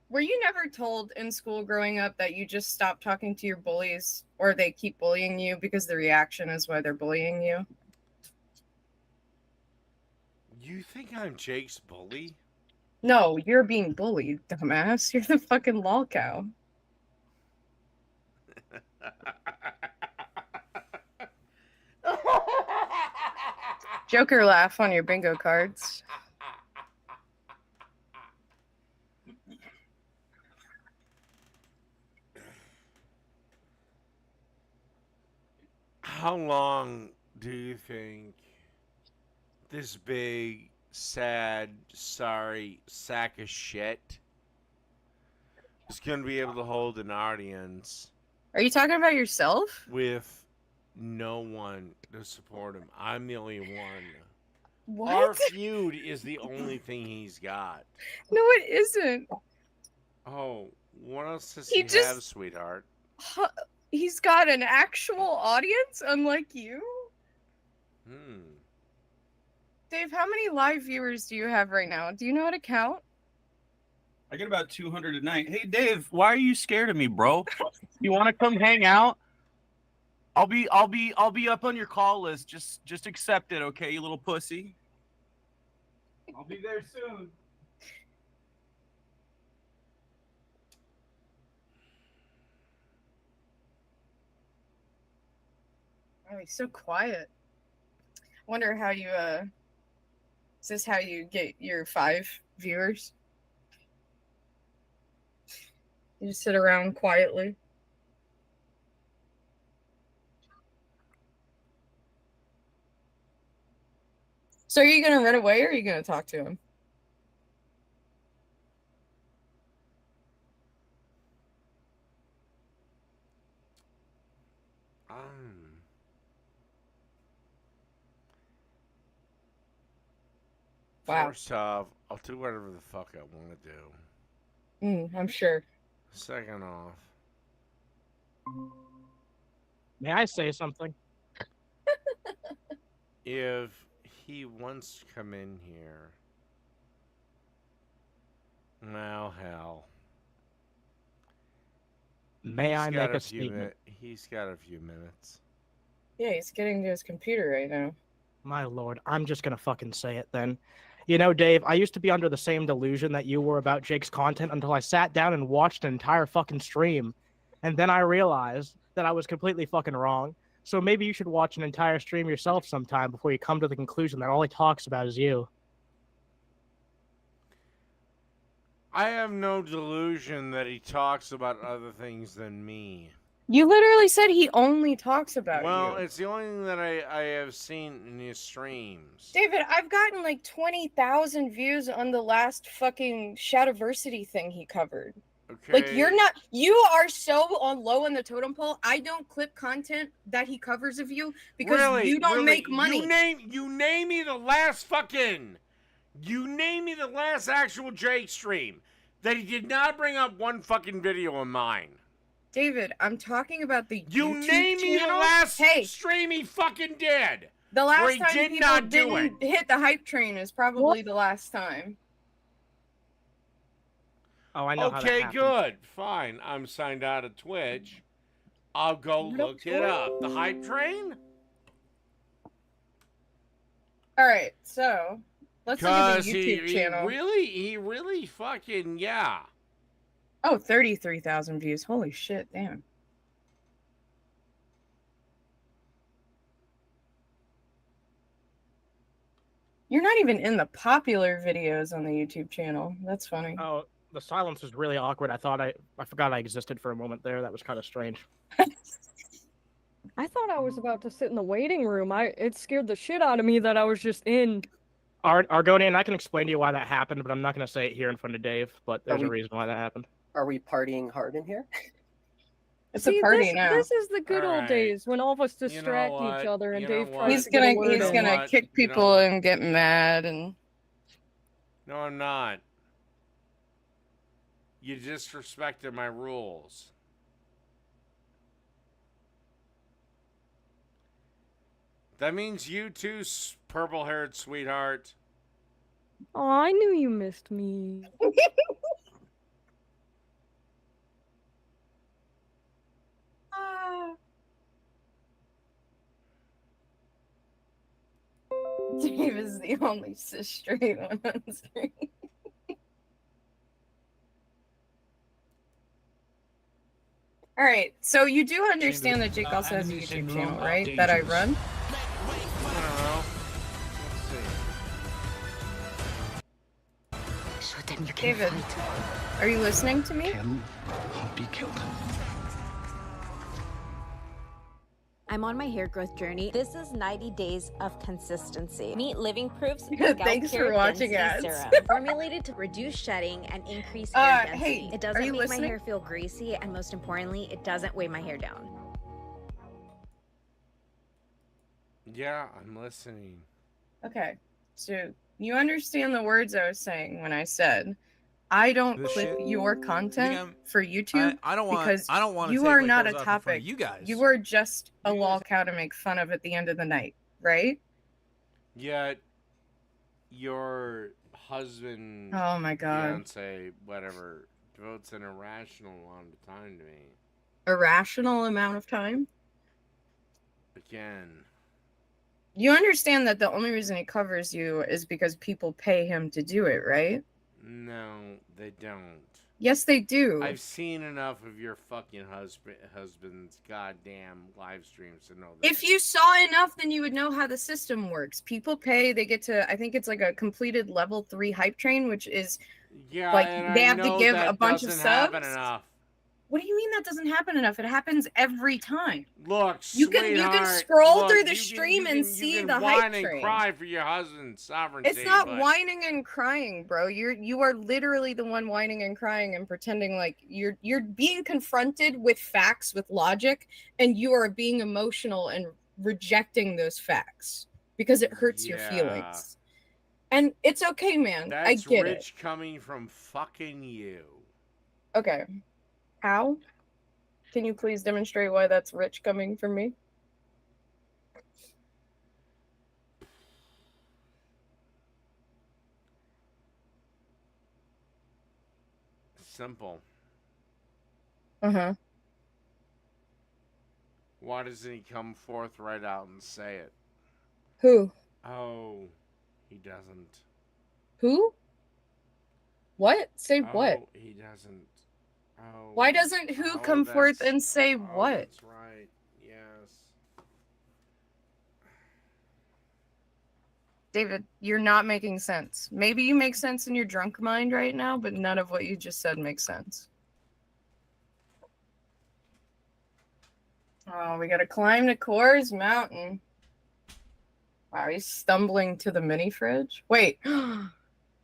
Were you never told in school growing up that you just stop talking to your bullies or they keep bullying you because the reaction is why they're bullying you? You think I'm Jake's bully? No, you're being bullied, dumbass. You're the fucking lol cow. Joker laugh on your bingo cards. How long do you think this big, sad, sorry sack of shit is going to be able to hold an audience? Are you talking about yourself? With no one to support him. I'm the only one. What? Our feud is the only thing he's got. No, it isn't. Oh, what else does he have, sweetheart? He's got an actual audience, unlike you. Dave, how many live viewers do you have right now? Do you know how to count? I get about 200 a night. Hey, Dave, why are you scared of me, bro? You want to come hang out? I'll be up on your call list. Just accept it, okay, you little pussy. I'll be there soon. Oh, he's so quiet. Wonder how you is this how you get your 5 viewers? You just sit around quietly. So are you gonna run away or are you gonna talk to him? Wow. First off, I'll do whatever the fuck I want to do. I'm sure. Second off, May I say something? if he wants to come in here, well, hell. May I make a statement? He's got a few minutes. Yeah, he's getting to his computer right now. My lord, I'm just gonna fucking say it then. You know, Dave, I used to be under the same delusion that you were about Jake's content until I sat down and watched an entire fucking stream. And then I realized that I was completely fucking wrong. So maybe you should watch an entire stream yourself sometime before you come to the conclusion that all he talks about is you. I have no delusion that he talks about other things than me. You literally said he only talks about Well, you. it's the only thing that I have seen in his streams. David, I've gotten like 20,000 views on the last fucking Shadowversity thing he covered. Okay. Like you are so on low on the totem pole. I don't clip content that he covers of you because you don't make money. You name me the last actual Jake stream that he did not bring up one fucking video of mine. David, I'm talking about the You YouTube name me the channel. last stream he fucking did. The where last he time did people not do didn't hit the hype train is probably the last time. Oh, I know how that Okay, happened. good. Fine. I'm signed out of Twitch. I'll go look it up. The hype train? All right, so let's look at Because the YouTube channel. he really fucking, yeah. Oh, 33,000 views. Holy shit, damn. You're not even in the popular videos on the YouTube channel. That's funny. Oh, the silence was really awkward. I forgot I existed for a moment there. That was kind of strange. I thought I was about to sit in the waiting room. It scared the shit out of me that I was just in. Argonian, I can explain to you why that happened, but I'm not going to say it here in front of Dave. But there's a reason why that happened. Are we partying hard in here? It's See, a party this, now. This is the good All old right. days when all of us distract what? each other and You know Dave what? tries He's to get a gonna word he's in. gonna kick people and get mad and. No, I'm not. You disrespected my rules. That means you too, purple-haired sweetheart. Oh, I knew you missed me. Dave is the only cis straight one on screen. All right, so you do understand that Jake also has a YouTube channel, right? That I run. I don't know. Let's see. David, are you listening to me? Be killed. I'm on my hair growth journey. This is 90 days of consistency. Meet living proofs. Thanks for watching ads. Serum, formulated to reduce shedding and increase hair density. Hey, it doesn't are you make listening? my hair feel greasy, and most importantly, it doesn't weigh my hair down. Yeah, I'm listening. Okay, so you understand the words I was saying when I said I don't This clip shit- your content for YouTube I don't want- because I don't wanna you take, are like, not those a up in front of topic. you guys. You are just a lol cow to make fun of at the end of the night, right? Yet, your husband, Oh my God. fiance, whatever, devotes an irrational amount of time to me. Irrational amount of time. Again, You understand that the only reason he covers you is because people pay him to do it, right? no, they don't. Yes, they do. I've seen enough of your fucking husband's goddamn live streams to know that. If you saw enough, then you would know how the system works. People pay, they get to, I think it's like a completed level 3 hype train, which is Yeah, like and they I have to know give that a bunch of doesn't happen subs. enough. What do you mean that doesn't happen enough? It happens every time. Look, You can sweetheart, scroll look, through the you stream can- and you see can the whine hype and train. cry for your husband's sovereignty. It's not but whining and crying, bro. You are literally the one whining and crying and pretending like you're being confronted with facts, with logic, and you are being emotional and rejecting those facts because it hurts your feelings. And it's okay, man. I That's get it. rich coming from fucking you. Okay. How? Can you please demonstrate why that's rich coming from me? Simple. Uh-huh. Why doesn't he come forth right out and say it? Who? Oh, he doesn't. Who? What? Say what? Oh, he doesn't. Oh. Why doesn't who Oh, come forth that's- and say oh, what? That's right. Yes. David, you're not making sense. Maybe you make sense in your drunk mind right now, but none of what you just said makes sense. Oh, we gotta climb to Coors Mountain. Wow, he's stumbling to the mini fridge. Wait,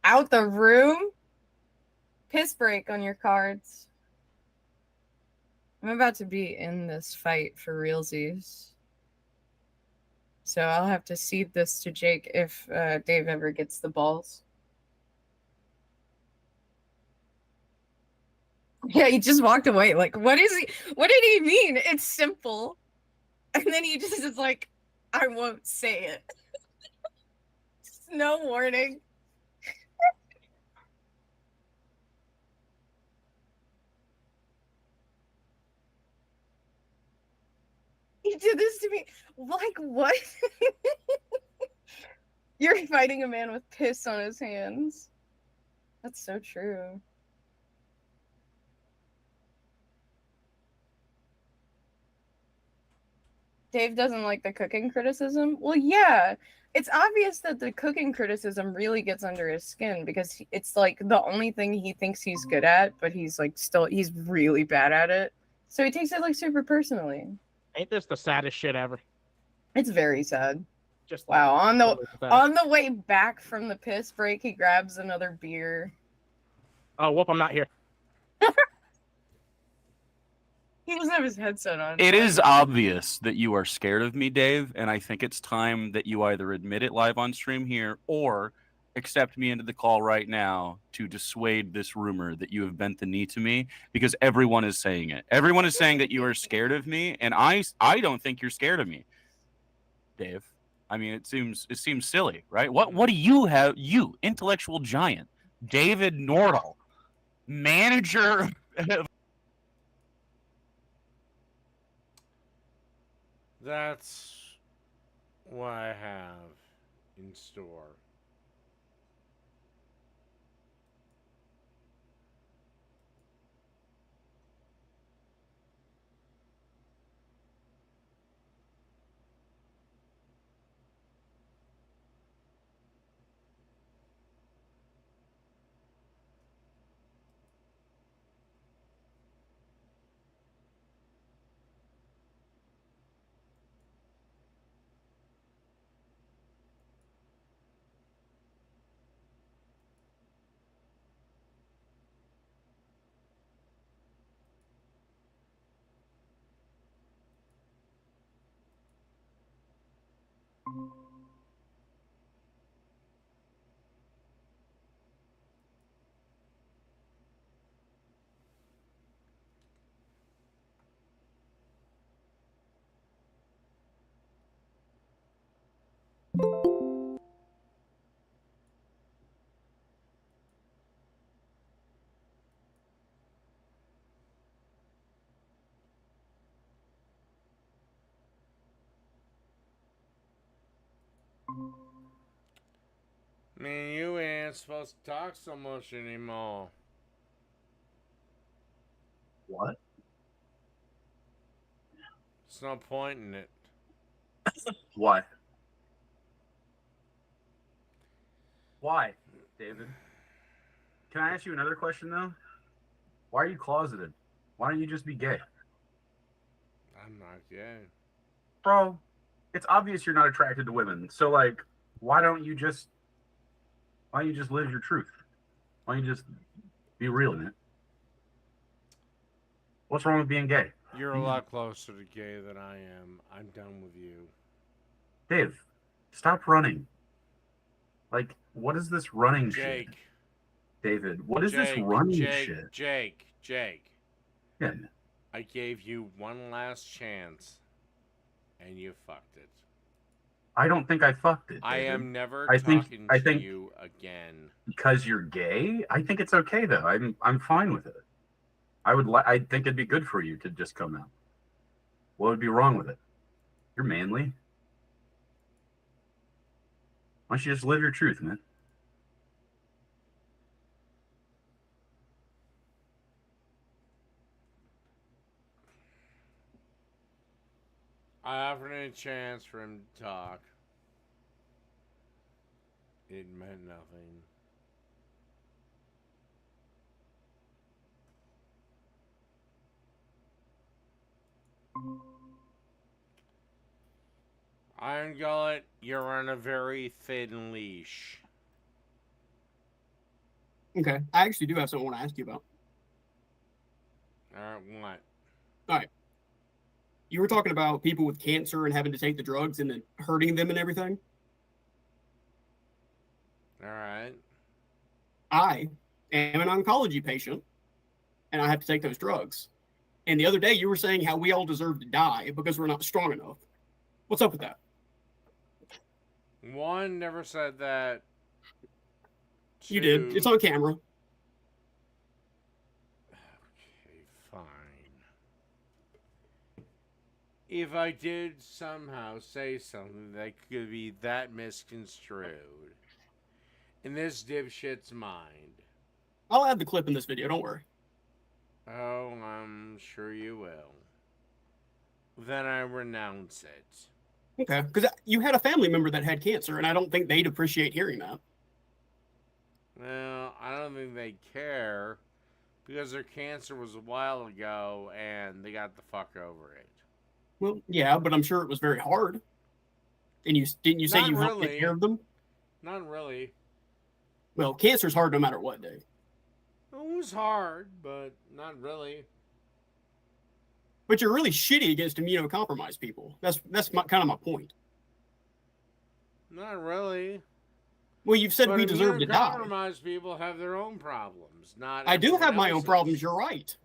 out the room? Piss break on your cards. I'm about to be in this fight for realsies. So I'll have to cede this to Jake if Dave ever gets the balls. Yeah, he just walked away. Like, what is he? What did he mean? It's simple. And then he just is like, I won't say it. No warning. He did this to me. Like, what? You're fighting a man with piss on his hands. That's so true. Dave doesn't like the cooking criticism. Well, yeah. It's obvious that the cooking criticism really gets under his skin because it's like the only thing he thinks he's good at, but he's like he's really bad at it. So he takes it like super personally. Ain't this the saddest shit ever? It's very sad. Just wow. like, On the totally pathetic. on the way back from the piss break, he grabs another beer. Oh, whoop! I'm not here. He doesn't have his headset on. It is obvious that you are scared of me, Dave, and I think it's time that you either admit it live on stream here or accept me into the call right now to dissuade this rumor that you have bent the knee to me, because everyone is saying it. Everyone is saying that you are scared of me, and I don't think you're scared of me, Dave. I mean, it seems silly, right? What do you have, you intellectual giant, David Nordal, manager of That's what I have in store. Man, you ain't supposed to talk so much anymore. What? It's no point in it. Why? Why, David? Can I ask you another question, though? Why are you closeted? Why don't you just be gay? I'm not gay. Bro, it's obvious you're not attracted to women. So, like, why don't you just live your truth? Why don't you just be real in it? What's wrong with being gay? You're a lot closer to gay than I am. I'm done with you. Dave, stop running. Like, what is this running Jake. shit? David, what is this Jake, running Jake, shit? Jake. Yeah. I gave you one last chance, and you fucked it. I don't think I fucked it, David. I am never I talking think to you again. because you're gay. I think it's okay though. I'm fine with it. I think it'd be good for you to just come out. What would be wrong with it? You're manly. Why don't you just live your truth, man? I offered him a chance for him to talk. It meant nothing. Iron Gullet, you're on a very thin leash. Okay, I actually do have something I want to ask you about. Alright, what? All right. You were talking about people with cancer and having to take the drugs and then hurting them and everything. Alright. I am an oncology patient, and I have to take those drugs. And the other day, you were saying how we all deserve to die because we're not strong enough. What's up with that? One, never said that. You did. It's on camera. Okay, fine. If I did somehow say something that could be that misconstrued in this dipshit's mind. I'll add the clip in this video, don't worry. Oh, I'm sure you will. Then I renounce it. Okay, because you had a family member that had cancer, and I don't think they'd appreciate hearing that. Well, I don't think they care because their cancer was a while ago and they got the fuck over it. Well, yeah, but I'm sure it was very hard. And didn't you say Not you helped really. take care of them? Not really. Well, cancer's hard no matter what, Dave. It was hard, but not really. But you're really shitty against immunocompromised people. That's kind of my point. Not really. Well, you've said But we deserve to die. immunocompromised people have their own problems. Not I do have everyone my own else's. problems. You're right.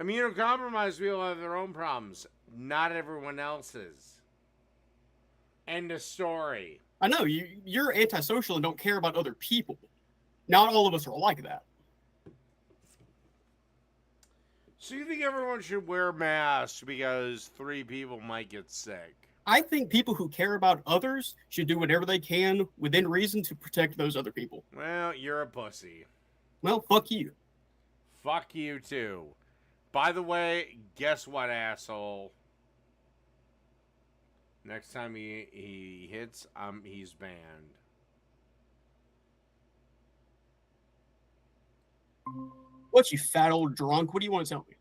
Immunocompromised people have their own problems. Not everyone else's. End of story. I know you're antisocial and don't care about other people. Not all of us are like that. So you think everyone should wear masks because 3 people might get sick? I think people who care about others should do whatever they can within reason to protect those other people. Well, you're a pussy. Well, fuck you. Fuck you too. By the way, guess what, asshole? Next time he hits, he's banned. What, you fat old drunk? What do you want to tell me?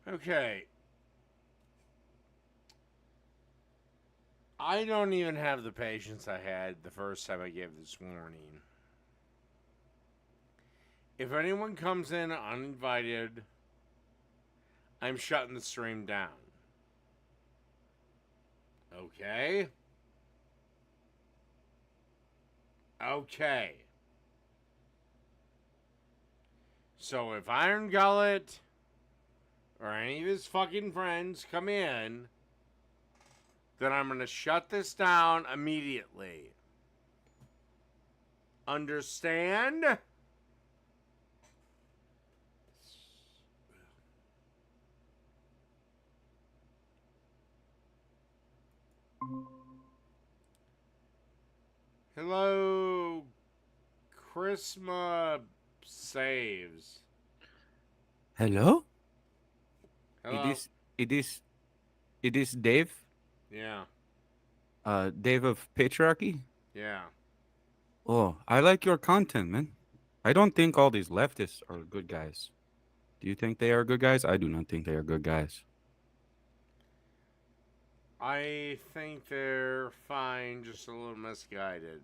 Okay. I don't even have the patience I had the first time I gave this warning. If anyone comes in uninvited, I'm shutting the stream down. Okay? Okay. So if Iron Gullet or any of his fucking friends come in, then I'm going to shut this down immediately. Understand? Hello, Christmas saves. Hello? Hello. It is Dave? Yeah. Dave of Patriarchy? Yeah. Oh, I like your content, man. I don't think all these leftists are good guys. Do you think they are good guys? I do not think they are good guys. I think they're fine, just a little misguided.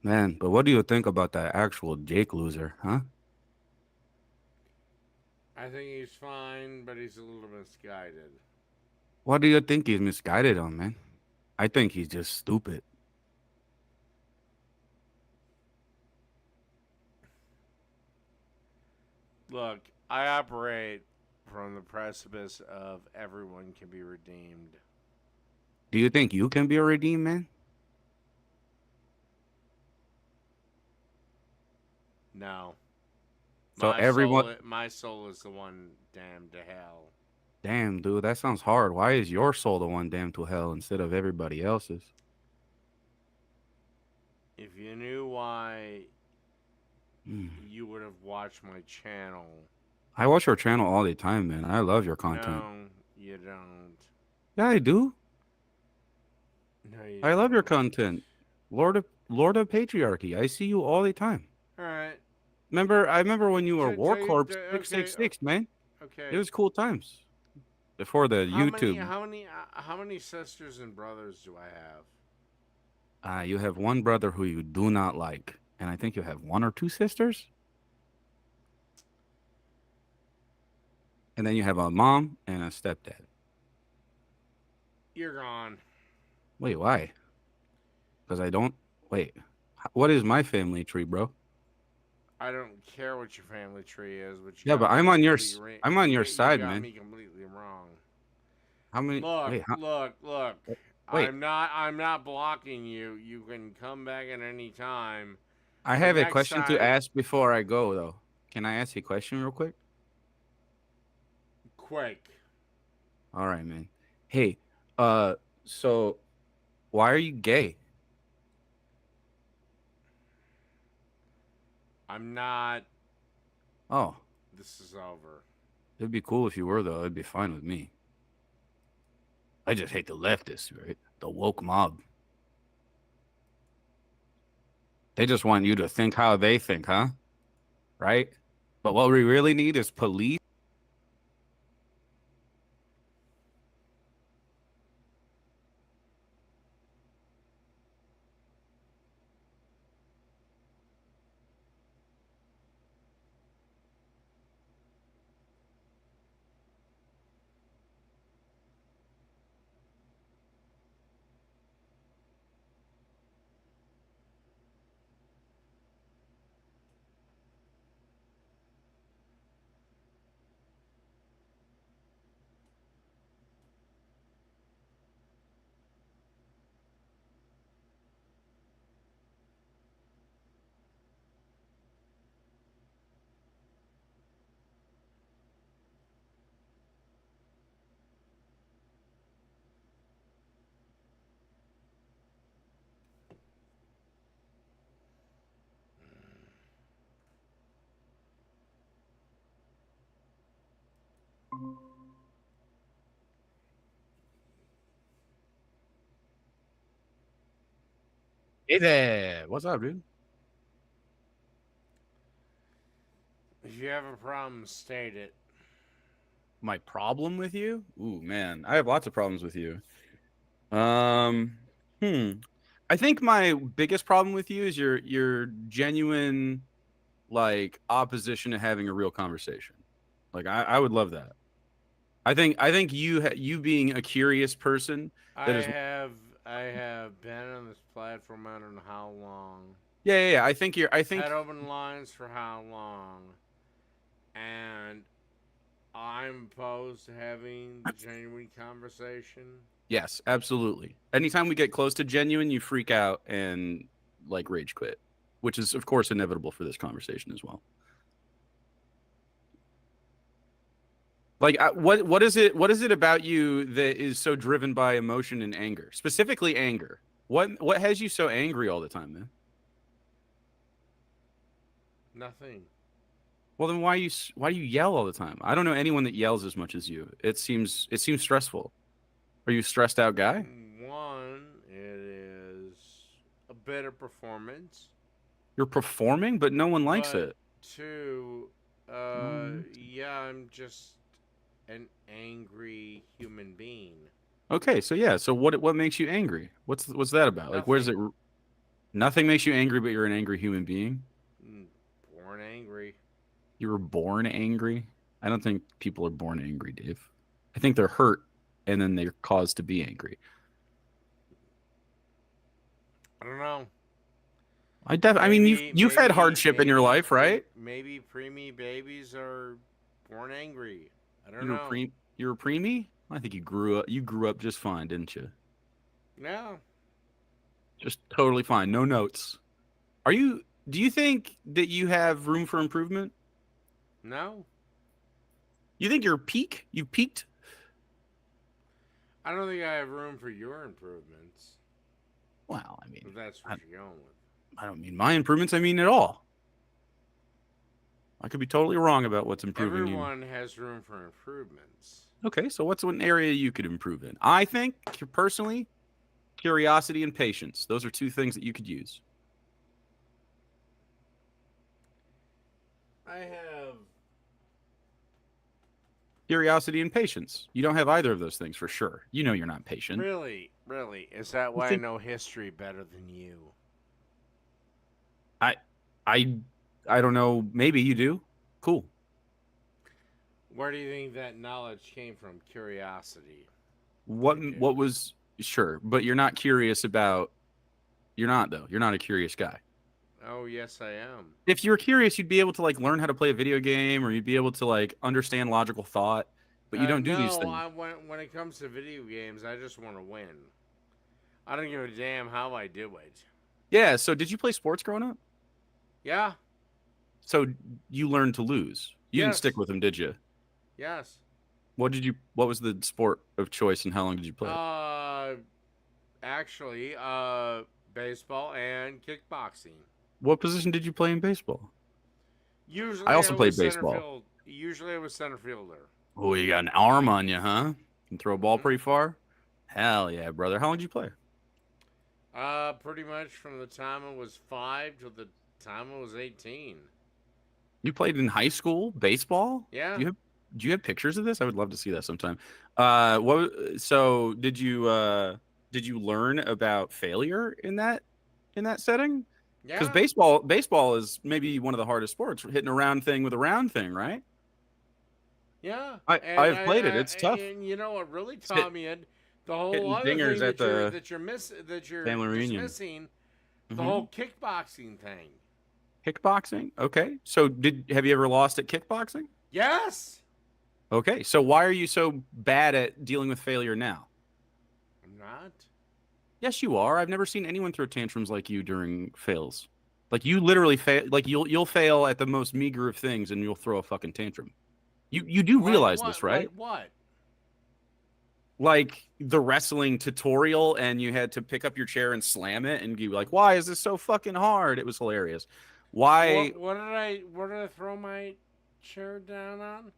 Man, but what do you think about that actual Jake loser, huh? I think he's fine, but he's a little misguided. What do you think he's misguided on, man? I think he's just stupid. Look, I operate from the precipice of everyone can be redeemed. Do you think you can be a redeemed man? No. So everyone. My soul is the one damned to hell. Damn, dude, that sounds hard. Why is your soul the one damned to hell instead of everybody else's? If you knew why, you would have watched my channel. I watch your channel all the time, man. I love your content. No, you don't. Yeah, I do. No, you I love don't. your content. Lord of Patriarchy. I see you all the time. All right. I remember when you were War Okay, Corp okay, 666, man. Okay. It was cool times. Before the YouTube. How many sisters and brothers do I have? You have one brother who you do not like, and I think you have one or two sisters. And then you have a mom and a stepdad. You're gone. Wait, why? Because I don't. Wait, what is my family tree, bro? I don't care what your family tree is, but you Yeah, got but me I'm on your completely I'm on your you side, got man. me completely wrong. How many? Look, wait, look. Wait. I'm not blocking you. You can come back at any time. I But have a next question to time- ask before I go, though. Can I ask you a question real quick? Quick. All right, man. Hey, so why are you gay? I'm not. Oh, This is over. it'd be cool if you were, though. It'd be fine with me. I just hate the leftists, right? The woke mob. They just want you to think how they think, huh? Right? But what we really need is police. Hey there. What's up, dude? If you have a problem, state it. My problem with you? Ooh, man, I have lots of problems with you. I think my biggest problem with you is your genuine like opposition to having a real conversation. Like I would love that. I think you being a curious person I that is have been on this platform I don't know how long. yeah. I think Had open lines for how long, and I'm opposed to having the genuine conversation. yes, absolutely. Anytime we get close to genuine, you freak out and like rage quit, which is of course inevitable for this conversation as well. Like what is it about you that is so driven by emotion and anger? Specifically anger. What has you so angry all the time, man? Nothing. Well, then why do you yell all the time? I don't know anyone that yells as much as you. It seems stressful. Are you a stressed out guy? One, it is a better performance. You're performing, but no one likes But it. two, yeah, I'm just an angry human being. Okay, so yeah, so what makes you angry? What's that about? Like, where's it? Nothing makes you angry, but you're an angry human being. Born angry. You were born angry. I don't think people are born angry, Dave. I think they're hurt and then they're caused to be angry. I don't know. I mean, you've had hardship in your life, right? Maybe preemie babies are born angry. I don't You were know. you were preemie? I think you grew up just fine, didn't you? No. Just totally fine. No notes. Do you think that you have room for improvement? No. You think you've peaked? I don't think I have room for your improvements. Well, I mean, if that's what you're going with. I don't mean my improvements. I mean it all. I could be totally wrong about what's improving you. Everyone has room for improvements. Okay, so what's one area you could improve in? I think, personally, curiosity and patience. Those are two things that you could use. I have curiosity and patience. You don't have either of those things for sure. You know you're not patient. Really? Is that why I know history better than you? I don't know. Maybe you do. Cool. Where do you think that knowledge came from? Curiosity. What was sure, but you're not curious about. You're not though. You're not a curious guy. Oh yes, I am. If you were curious, you'd be able to like learn how to play a video game, or you'd be able to like understand logical thought. But you don't do these things. No, when it comes to video games, I just want to win. I don't give a damn how I do it. Yeah. So did you play sports growing up? Yeah. So you learned to lose. You didn't Yes. stick with them, did you? Yes. What was the sport of choice, and how long did you play? Actually, baseball and kickboxing. What position did you play in baseball? Usually, I also played was center baseball. field. Usually, I was center fielder. Oh, you got an arm on you, huh? Can throw a Mm-hmm. ball pretty far? Hell yeah, brother. How long did you play? Pretty much from the time I was 5 to the time I was 18. You played in high school baseball? Yeah. Do you have pictures of this? I would love to see that sometime. So did you learn about failure in that setting? Because Yeah. baseball is maybe one of the hardest sports. Hitting a round thing with a round thing, right? Yeah. I've played it. It's tough. And you know what really taught me it? The whole hitting other dingers thing at that the you're family reunion. dismissing, the Mhm. whole kickboxing thing. Kickboxing? Okay. So have you ever lost at kickboxing? Yes. Okay. So why are you so bad at dealing with failure now? I'm not. Yes, you are. I've never seen anyone throw tantrums like you during fails. Like you literally fail. Like you'll fail at the most meager of things, and you'll throw a fucking tantrum. You do realize this, right? Like what? Like the wrestling tutorial, and you had to pick up your chair and slam it, and be like, "Why is this so fucking hard?" It was hilarious. Why? What did I throw my chair down on?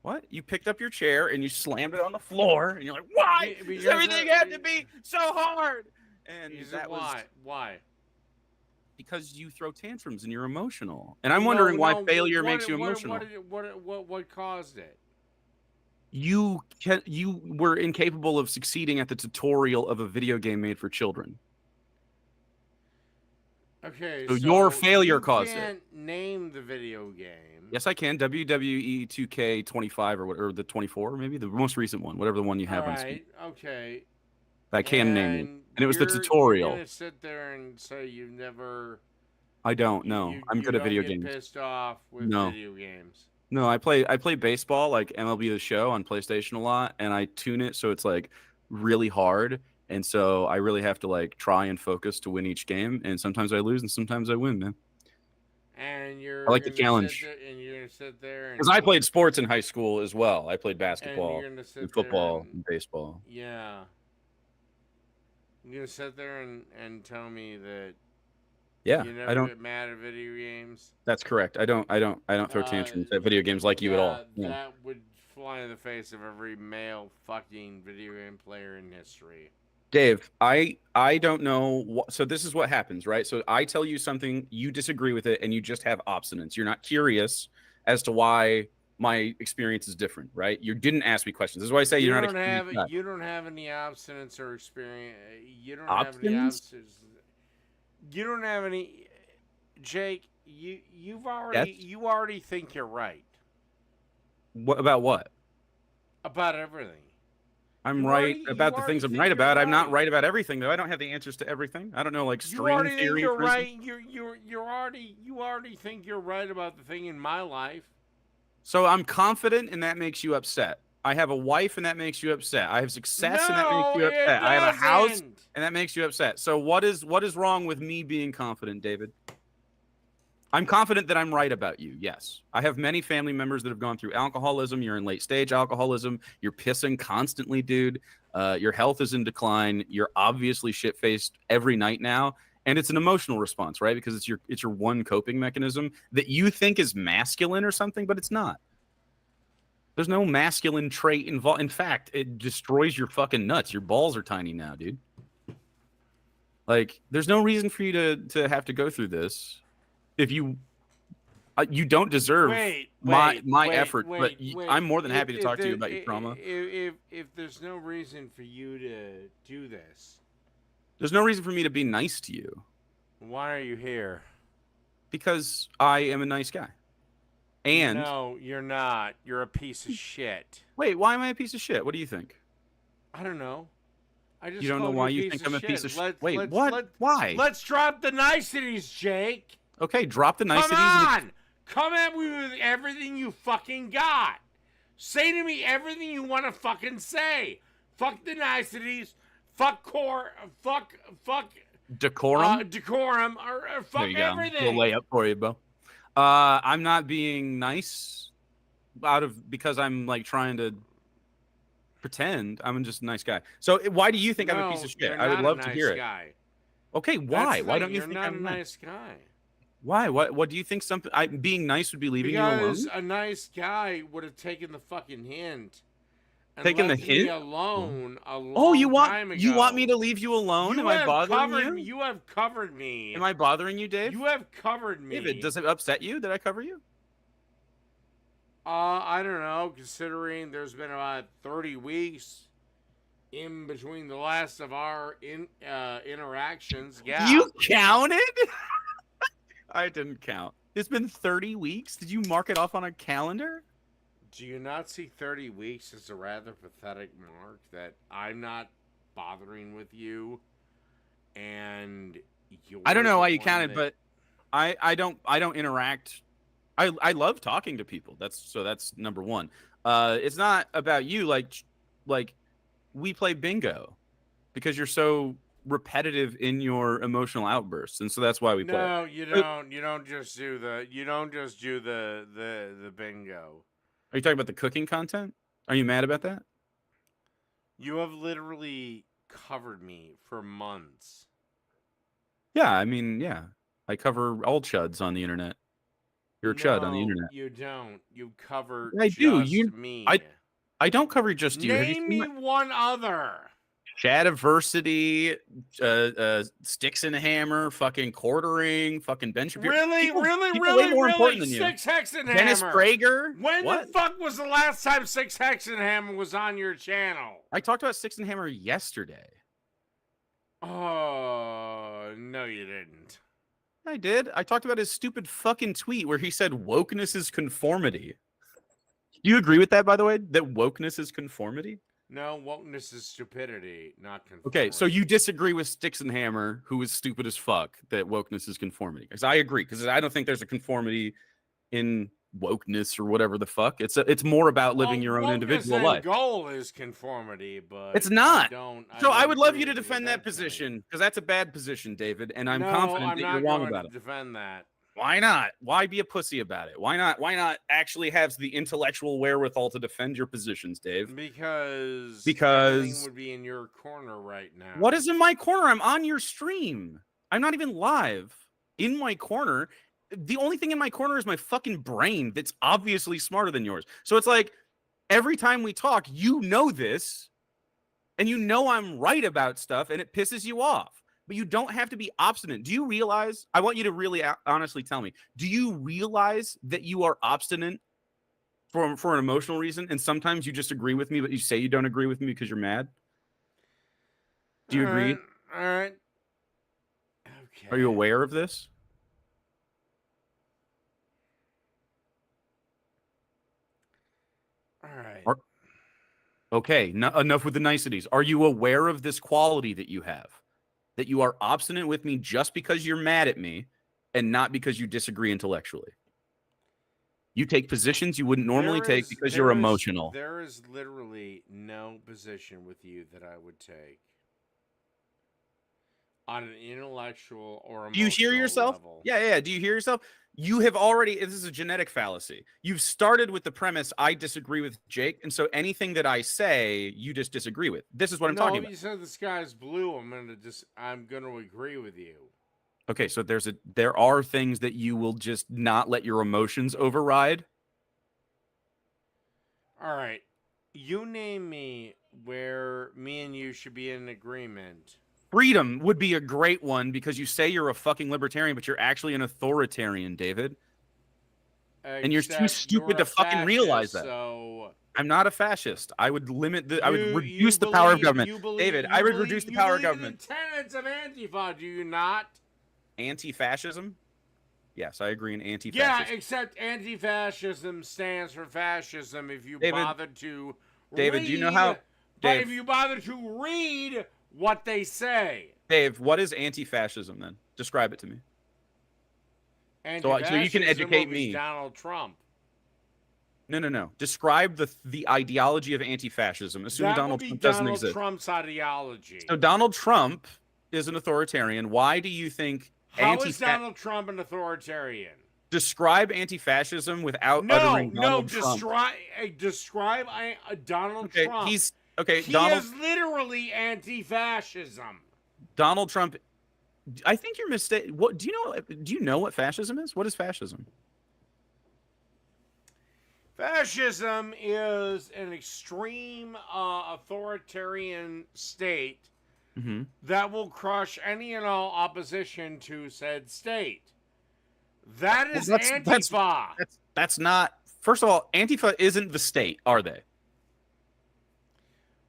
What? You picked up your chair and you slammed it on the floor, and you're like, "Why does Because everything have to be so hard?" And that was why? because you throw tantrums and you're emotional. And I'm wondering why failure makes you emotional. What caused it? You were incapable of succeeding at the tutorial of a video game made for children. Okay, So your failure you caused it. can't name the video game. Yes, I can. WWE 2K25 or the 24, maybe the most recent one, whatever the one you have on screen. Right. Okay. I can name it. And it was the You're tutorial. gonna sit there and say you've never. I don't know. I'm good at video don't get games. Pissed off with No. video games. No, I play baseball, like MLB The Show on PlayStation a lot, and I tune it so it's like really hard, and so I really have to like try and focus to win each game, and sometimes I lose and sometimes I win, man. And you're. I like the gonna sit challenge. there and you're gonna sit there. And, Because I played sports in high school as well. I played and basketball, you're gonna sit and there football, and baseball. Yeah. You're gonna sit there and tell me that. Yeah, You never I don't. get mad at video games. That's correct. I don't throw tantrums at video games like you at all. No. That would fly in the face of every male fucking video game player in history. Dave, I don't know. So this is what happens, right? So I tell you something, you disagree with it, and you just have obstinance. You're not curious as to why my experience is different, right? You didn't ask me questions. This is why I say you're not a curious guy. You don't have any obstinance or experience. You don't Obstinance? have any obstinance. You don't have any. Jake, you already think you're right What about what? about everything. I'm You right already- about you the things already I'm think right you're about. I'm not right. right about everything, though. I don't have the answers to everything. I don't know, like, You string already think theory. you're for instance. right. You already think you're right about the thing in my life. So I'm confident, and that makes you upset. I have a wife, and that makes you upset. I have success, and that makes No, you it upset. I have a house, doesn't. and that makes you upset. So what is wrong with me being confident, David? I'm confident that I'm right about you. Yes. I have many family members that have gone through alcoholism. You're in late stage alcoholism. You're pissing constantly, dude. Your health is in decline. You're obviously shit-faced every night now. And it's an emotional response, right? Because it's your one coping mechanism that you think is masculine or something, but it's not. There's no masculine trait involved. In fact, it destroys your fucking nuts. Your balls are tiny now, dude. Like, there's no reason for you to have to go through this. If you don't deserve my effort, but I'm more than happy to talk to you about your trauma. If there's no reason for you to do this, There's no reason for me to be nice to you why are you here? because I am a nice guy. And No, you're not. You're a piece of shit. wait, why am I a piece of shit? What do you think? I don't know. I just You don't know called why a you piece think of I'm a shit. piece of shit? Let's- Wait, let's- what? let's- Why? Let's drop the niceties, Jake. Okay, drop the niceties. Come on! Come at me with everything you fucking got. Say to me everything you want to fucking say. Fuck the niceties. Fuck Decorum. decorum. Or fuck There you go. everything. We'll lay up for you, Bo. I'm not being nice because I'm like trying to pretend. I'm just a nice guy. So why do you think I'm a piece of shit? You're I would not love a to nice hear it. guy. Okay, why? That's the Why thing, don't you you're think not I'm a nice guy? Why? What do you think? Being nice would be leaving Because you alone? a nice guy would have taken the fucking hint. And Taking the left me hint? alone a long Oh, you time ago. want me to leave you alone? Am I have bothering covered you? me. You have covered me. Am I bothering you, Dave? You have covered me. David, does it upset you that I cover you? I don't know, considering there's been about 30 weeks in between the last of our interactions. Yeah. You counted? I didn't count. It's been 30 weeks. Did you mark it off on a calendar? Do you not see 30 weeks as a rather pathetic mark that I'm not bothering with you and you're I don't know the why you one counted, that- but I don't interact. I love talking to people. That's number one. It's not about you. Like we play bingo because you're so repetitive in your emotional outbursts, and so that's why we play. No, you don't. You don't just do the bingo. Are you talking about the cooking content? Are you mad about that? You have literally covered me for months. Yeah, I mean, yeah. I cover all chuds on the internet. You're a chud on the No, internet. You don't. You cover I do. just me. I don't cover just you. Have you Name seen me one other. Shadiversity, Sticks and a Hammer, fucking Quartering, fucking Ben Shapiro. Really, People really, way more important really? than you. Six Hexenhammer. Dennis Prager. When What? the fuck was the last time Six Hexenhammer was on your channel? I talked about Sticks and Hammer yesterday. Oh, no, you didn't. I did. I talked about his stupid fucking tweet where he said wokeness is conformity. Do you agree with that, by the way? That wokeness is conformity? No, wokeness is stupidity, not conformity. Okay, so you disagree with Sticks and Hammer, who is stupid as fuck, that wokeness is conformity. Because I agree, because I don't think there's a conformity in wokeness or whatever the fuck. It's more about living your own individual life. Goal is conformity, but It's not. I would love agree you to with defend that position, because that's a bad position, David, and I'm No, confident I'm that not you're wrong going about to it. defend that. Why not? Why be a pussy about it? Why not actually have the intellectual wherewithal to defend your positions, Dave? Because everything would be in your corner right now. What is in my corner? I'm on your stream. I'm not even live. In my corner, the only thing in my corner is my fucking brain that's obviously smarter than yours. So it's like every time we talk, you know this, and you know I'm right about stuff, and it pisses you off. But you don't have to be obstinate. Do you realize? I want you to really honestly tell me. Do you realize that you are obstinate for an emotional reason, and sometimes you just agree with me, but you say you don't agree with me because you're mad? Do you agree? All right. Okay. Are you aware of this? All right. Okay, enough with the niceties. Are you aware of this quality that you have? That you are obstinate with me just because you're mad at me and not because you disagree intellectually. You take positions you wouldn't normally take because you're emotional. There is literally no position with you that I would take on an intellectual or emotional Do you hear yourself? level. Yeah. Do you hear yourself? You have already, this is a genetic fallacy. You've started with the premise, I disagree with Jake, and so anything that I say, you just disagree with. This is what I'm talking about. No, you said the sky's blue. I'm gonna agree with you. Okay, so there are things that you will just not let your emotions override. All right, you name me where me and you should be in agreement. Freedom would be a great one because you say you're a fucking libertarian, but you're actually an authoritarian, David. And you're too stupid to fucking realize that. So I'm not a fascist. I would limit I would reduce the power of government. David, I would reduce the power of government. The tenets of Antifa, do you not? Anti-fascism? Yes, I agree in anti-fascism. Yeah, except anti-fascism stands for fascism. If you David, bother to David, read, do you know how? Dave, if you bother to read what they say. Dave, what is anti-fascism then? Describe it to me. So you can educate me. Donald Trump. No. Describe the ideology of anti-fascism. Assuming Donald Trump doesn't exist. Trump's ideology. So Donald Trump is an authoritarian. Why do you think? How is Donald Trump an authoritarian? Describe anti-fascism without uttering Donald Trump. Describe Donald Trump. He is literally anti-fascism. Donald Trump. I think you're mistaken. What do you know? Do you know what fascism is? What is fascism? Fascism is an extreme authoritarian state that will crush any and all opposition to said state. That is Antifa. That's not. First of all, Antifa isn't the state, are they?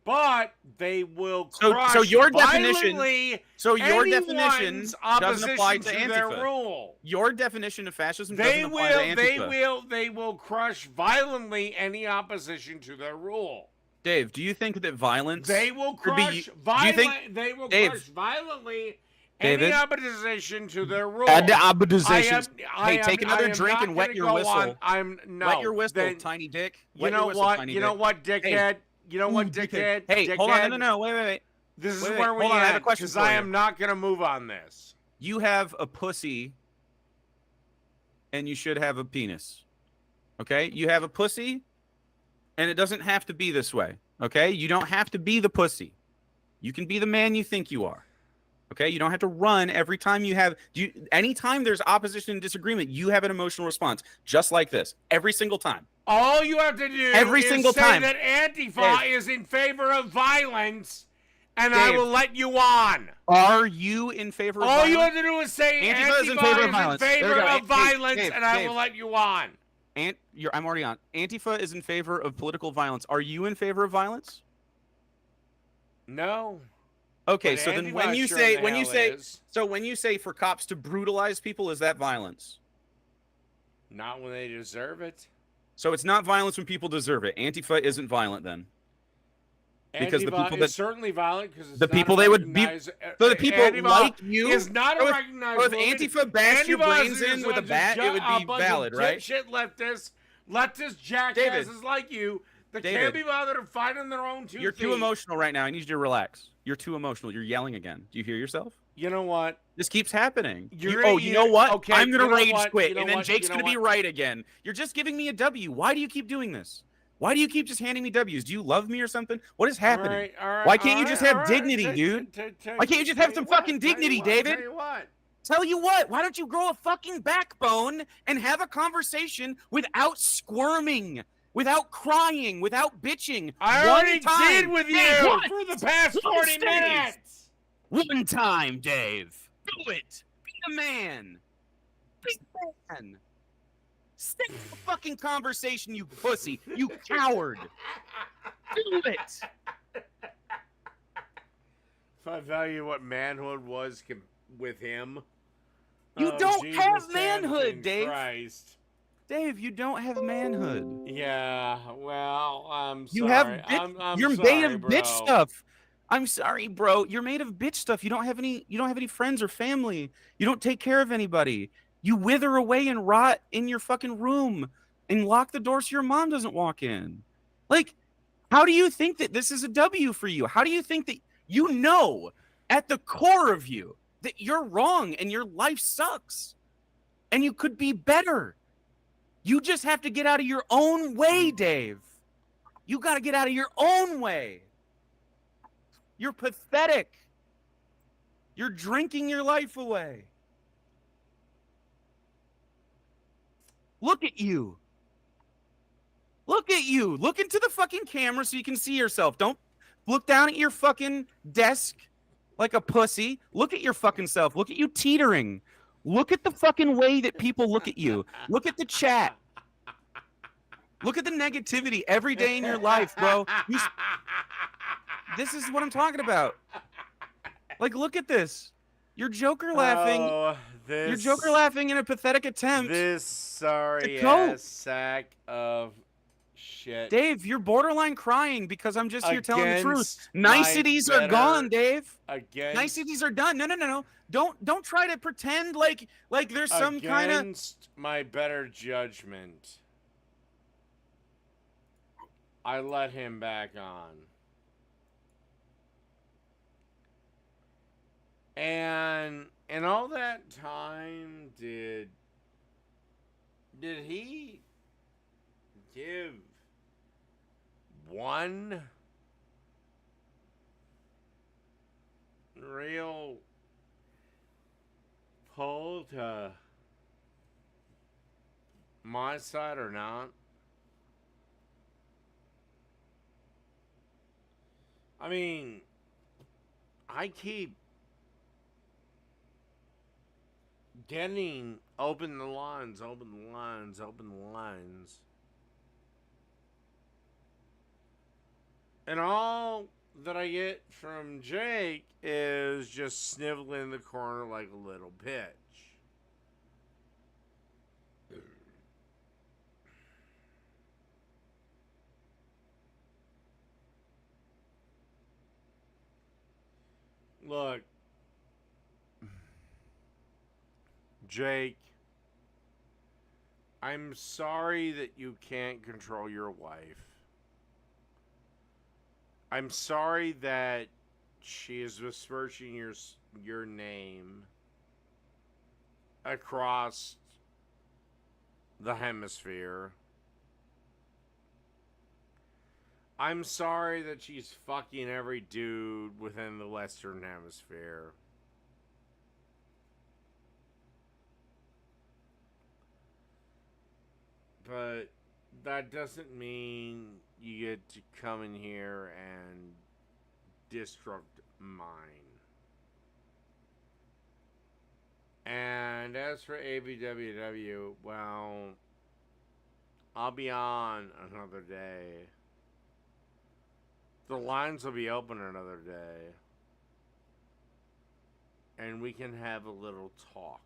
But they will crush so your violently definition doesn't apply to their Antifa. rule. Your definition of fascism doesn't apply to Antifa. They will crush violently any opposition to their rule. Dave, do you think that violence? They will crush violently any opposition to their rule. Hey, take another drink and wet your whistle. Wet your whistle, tiny dick. You know what? You know what, dickhead? You know what, dickhead? Hey, hold on. No. Wait. This is where we end, because I am not going to move on this. You have a pussy, and you should have a penis. Okay? You have a pussy, and it doesn't have to be this way. Okay? You don't have to be the pussy. You can be the man you think you are. Okay? You don't have to run every time you have... Anytime there's opposition and disagreement, you have an emotional response. Just like this. Every single time. All you have to do is say that Antifa is in favor of violence, and I will let you on. Are you in favor of violence? All you have violence? to do is say Antifa is in favor of violence, and I will let you on. I'm already on. Antifa is in favor of political violence. Are you in favor of violence? No. Okay, But so then Antifa when you say for cops to brutalize people, is that violence? Not when they deserve it. So it's not violence when people deserve it. Antifa isn't violent then. Because Antifa the people that is certainly violent because the people they would be so the people Antifa like you is not a recognized. So if Antifa bashed your brains in with a bat, it would be valid, right? Shit, leftist jackasses like you that can't be bothered to fight on their own 2 feet. You're too emotional right now. I need you to relax. You're too emotional. You're yelling again. Do you hear yourself? You know what? This keeps happening. You you know what? Okay, I'm gonna rage quit, you know and then what? Jake's You know gonna be right again. You're just giving me a W. Why do you keep doing this? Why do you keep just handing me W's? Do you love me or something? What is happening? Why can't you just have dignity, dude? Why can't you just have some fucking dignity, David? Tell you what, why don't you grow a fucking backbone and have a conversation without squirming, without crying, without bitching? I already did with you for the past 40 minutes. One time, Dave. Do it. Be a man. Be a man. Stay in the fucking conversation, you pussy. You coward. Do it. If I value what manhood was with him. You don't have manhood, Dave. Christ. Dave, you don't have manhood. Yeah, well, I'm You have sorry. bitch. I'm You're made sorry, of bitch bro. stuff. I'm sorry, bro. You're made of bitch stuff. You don't have any. You don't have any friends or family. You don't take care of anybody. You wither away and rot in your fucking room and lock the door so your mom doesn't walk in. Like, how do you think that this is a W for you? How do you think that you know at the core of you that you're wrong and your life sucks and you could be better? You just have to get out of your own way, Dave. You got to get out of your own way. You're pathetic. You're drinking your life away. Look at you. Look at you. Look into the fucking camera so you can see yourself. Don't look down at your fucking desk like a pussy. Look at your fucking self. Look at you teetering. Look at the fucking way that people look at you. Look at the chat. Look at the negativity every day in your life, bro. This is what I'm talking about. Like, look at this. You're Joker laughing. Oh, You're Joker laughing in a pathetic attempt. This sorry cope. ass sack of shit. Dave, you're borderline crying because I'm just here telling the truth. Against Niceties my are gone, better- Dave. Against Niceties are done. No. Don't try to pretend like there's some kind of against my better judgment. I let him back on. And in all that time, did he give one real pull to my side or not? I mean, I keep getting open the lines. And all that I get from Jake is just sniveling in the corner like a little bitch. Look, Jake, I'm sorry that you can't control your wife. I'm sorry that she is besmirching your name across the hemisphere. I'm sorry that she's fucking every dude within the Western Hemisphere. But that doesn't mean you get to come in here and disrupt mine. And as for ABWW, well, I'll be on another day. The lines will be open another day. And we can have a little talk.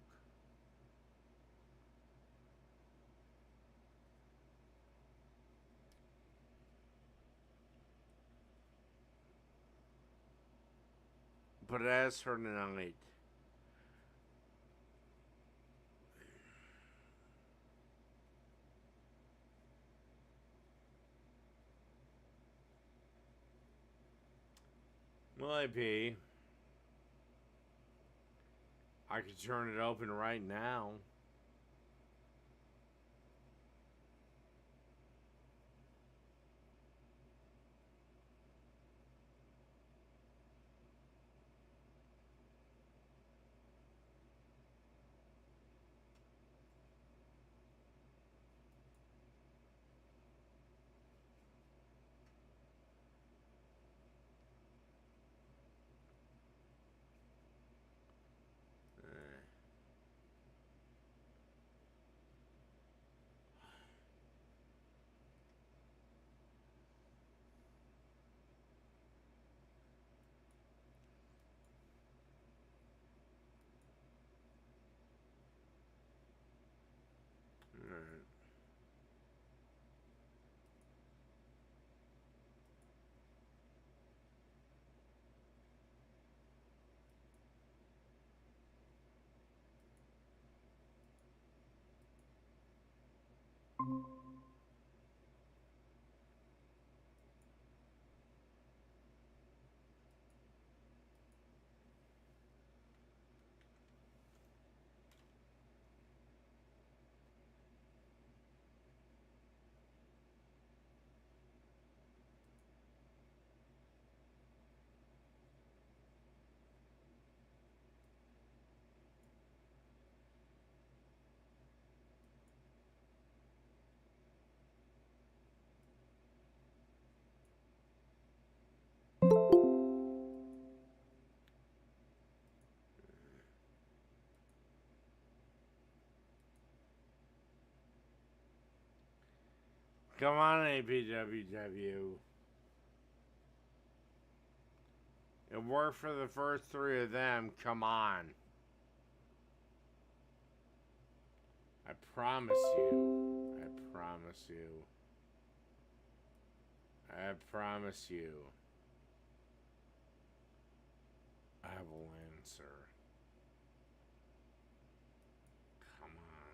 But as for tonight, well, AP, I could turn it open right now. Come on, APWW. It worked for the first three of them. Come on. I promise you. I promise you. I promise you. I will answer. Come on.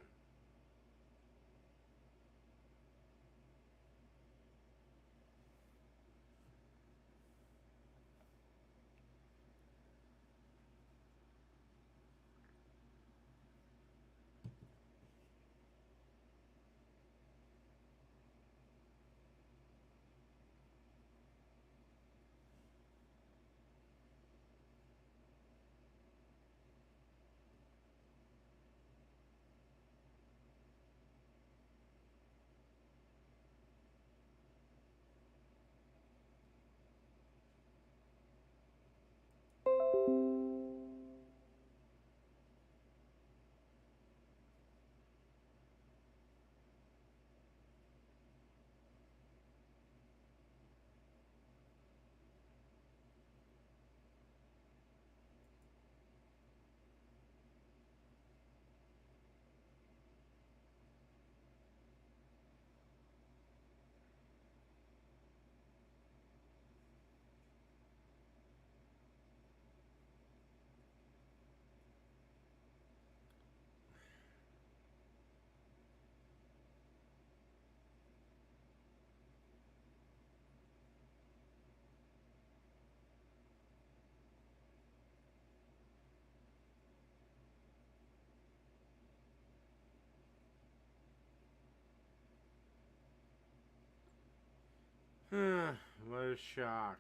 What a shock.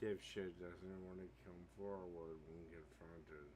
Dipshit doesn't want to come forward when confronted.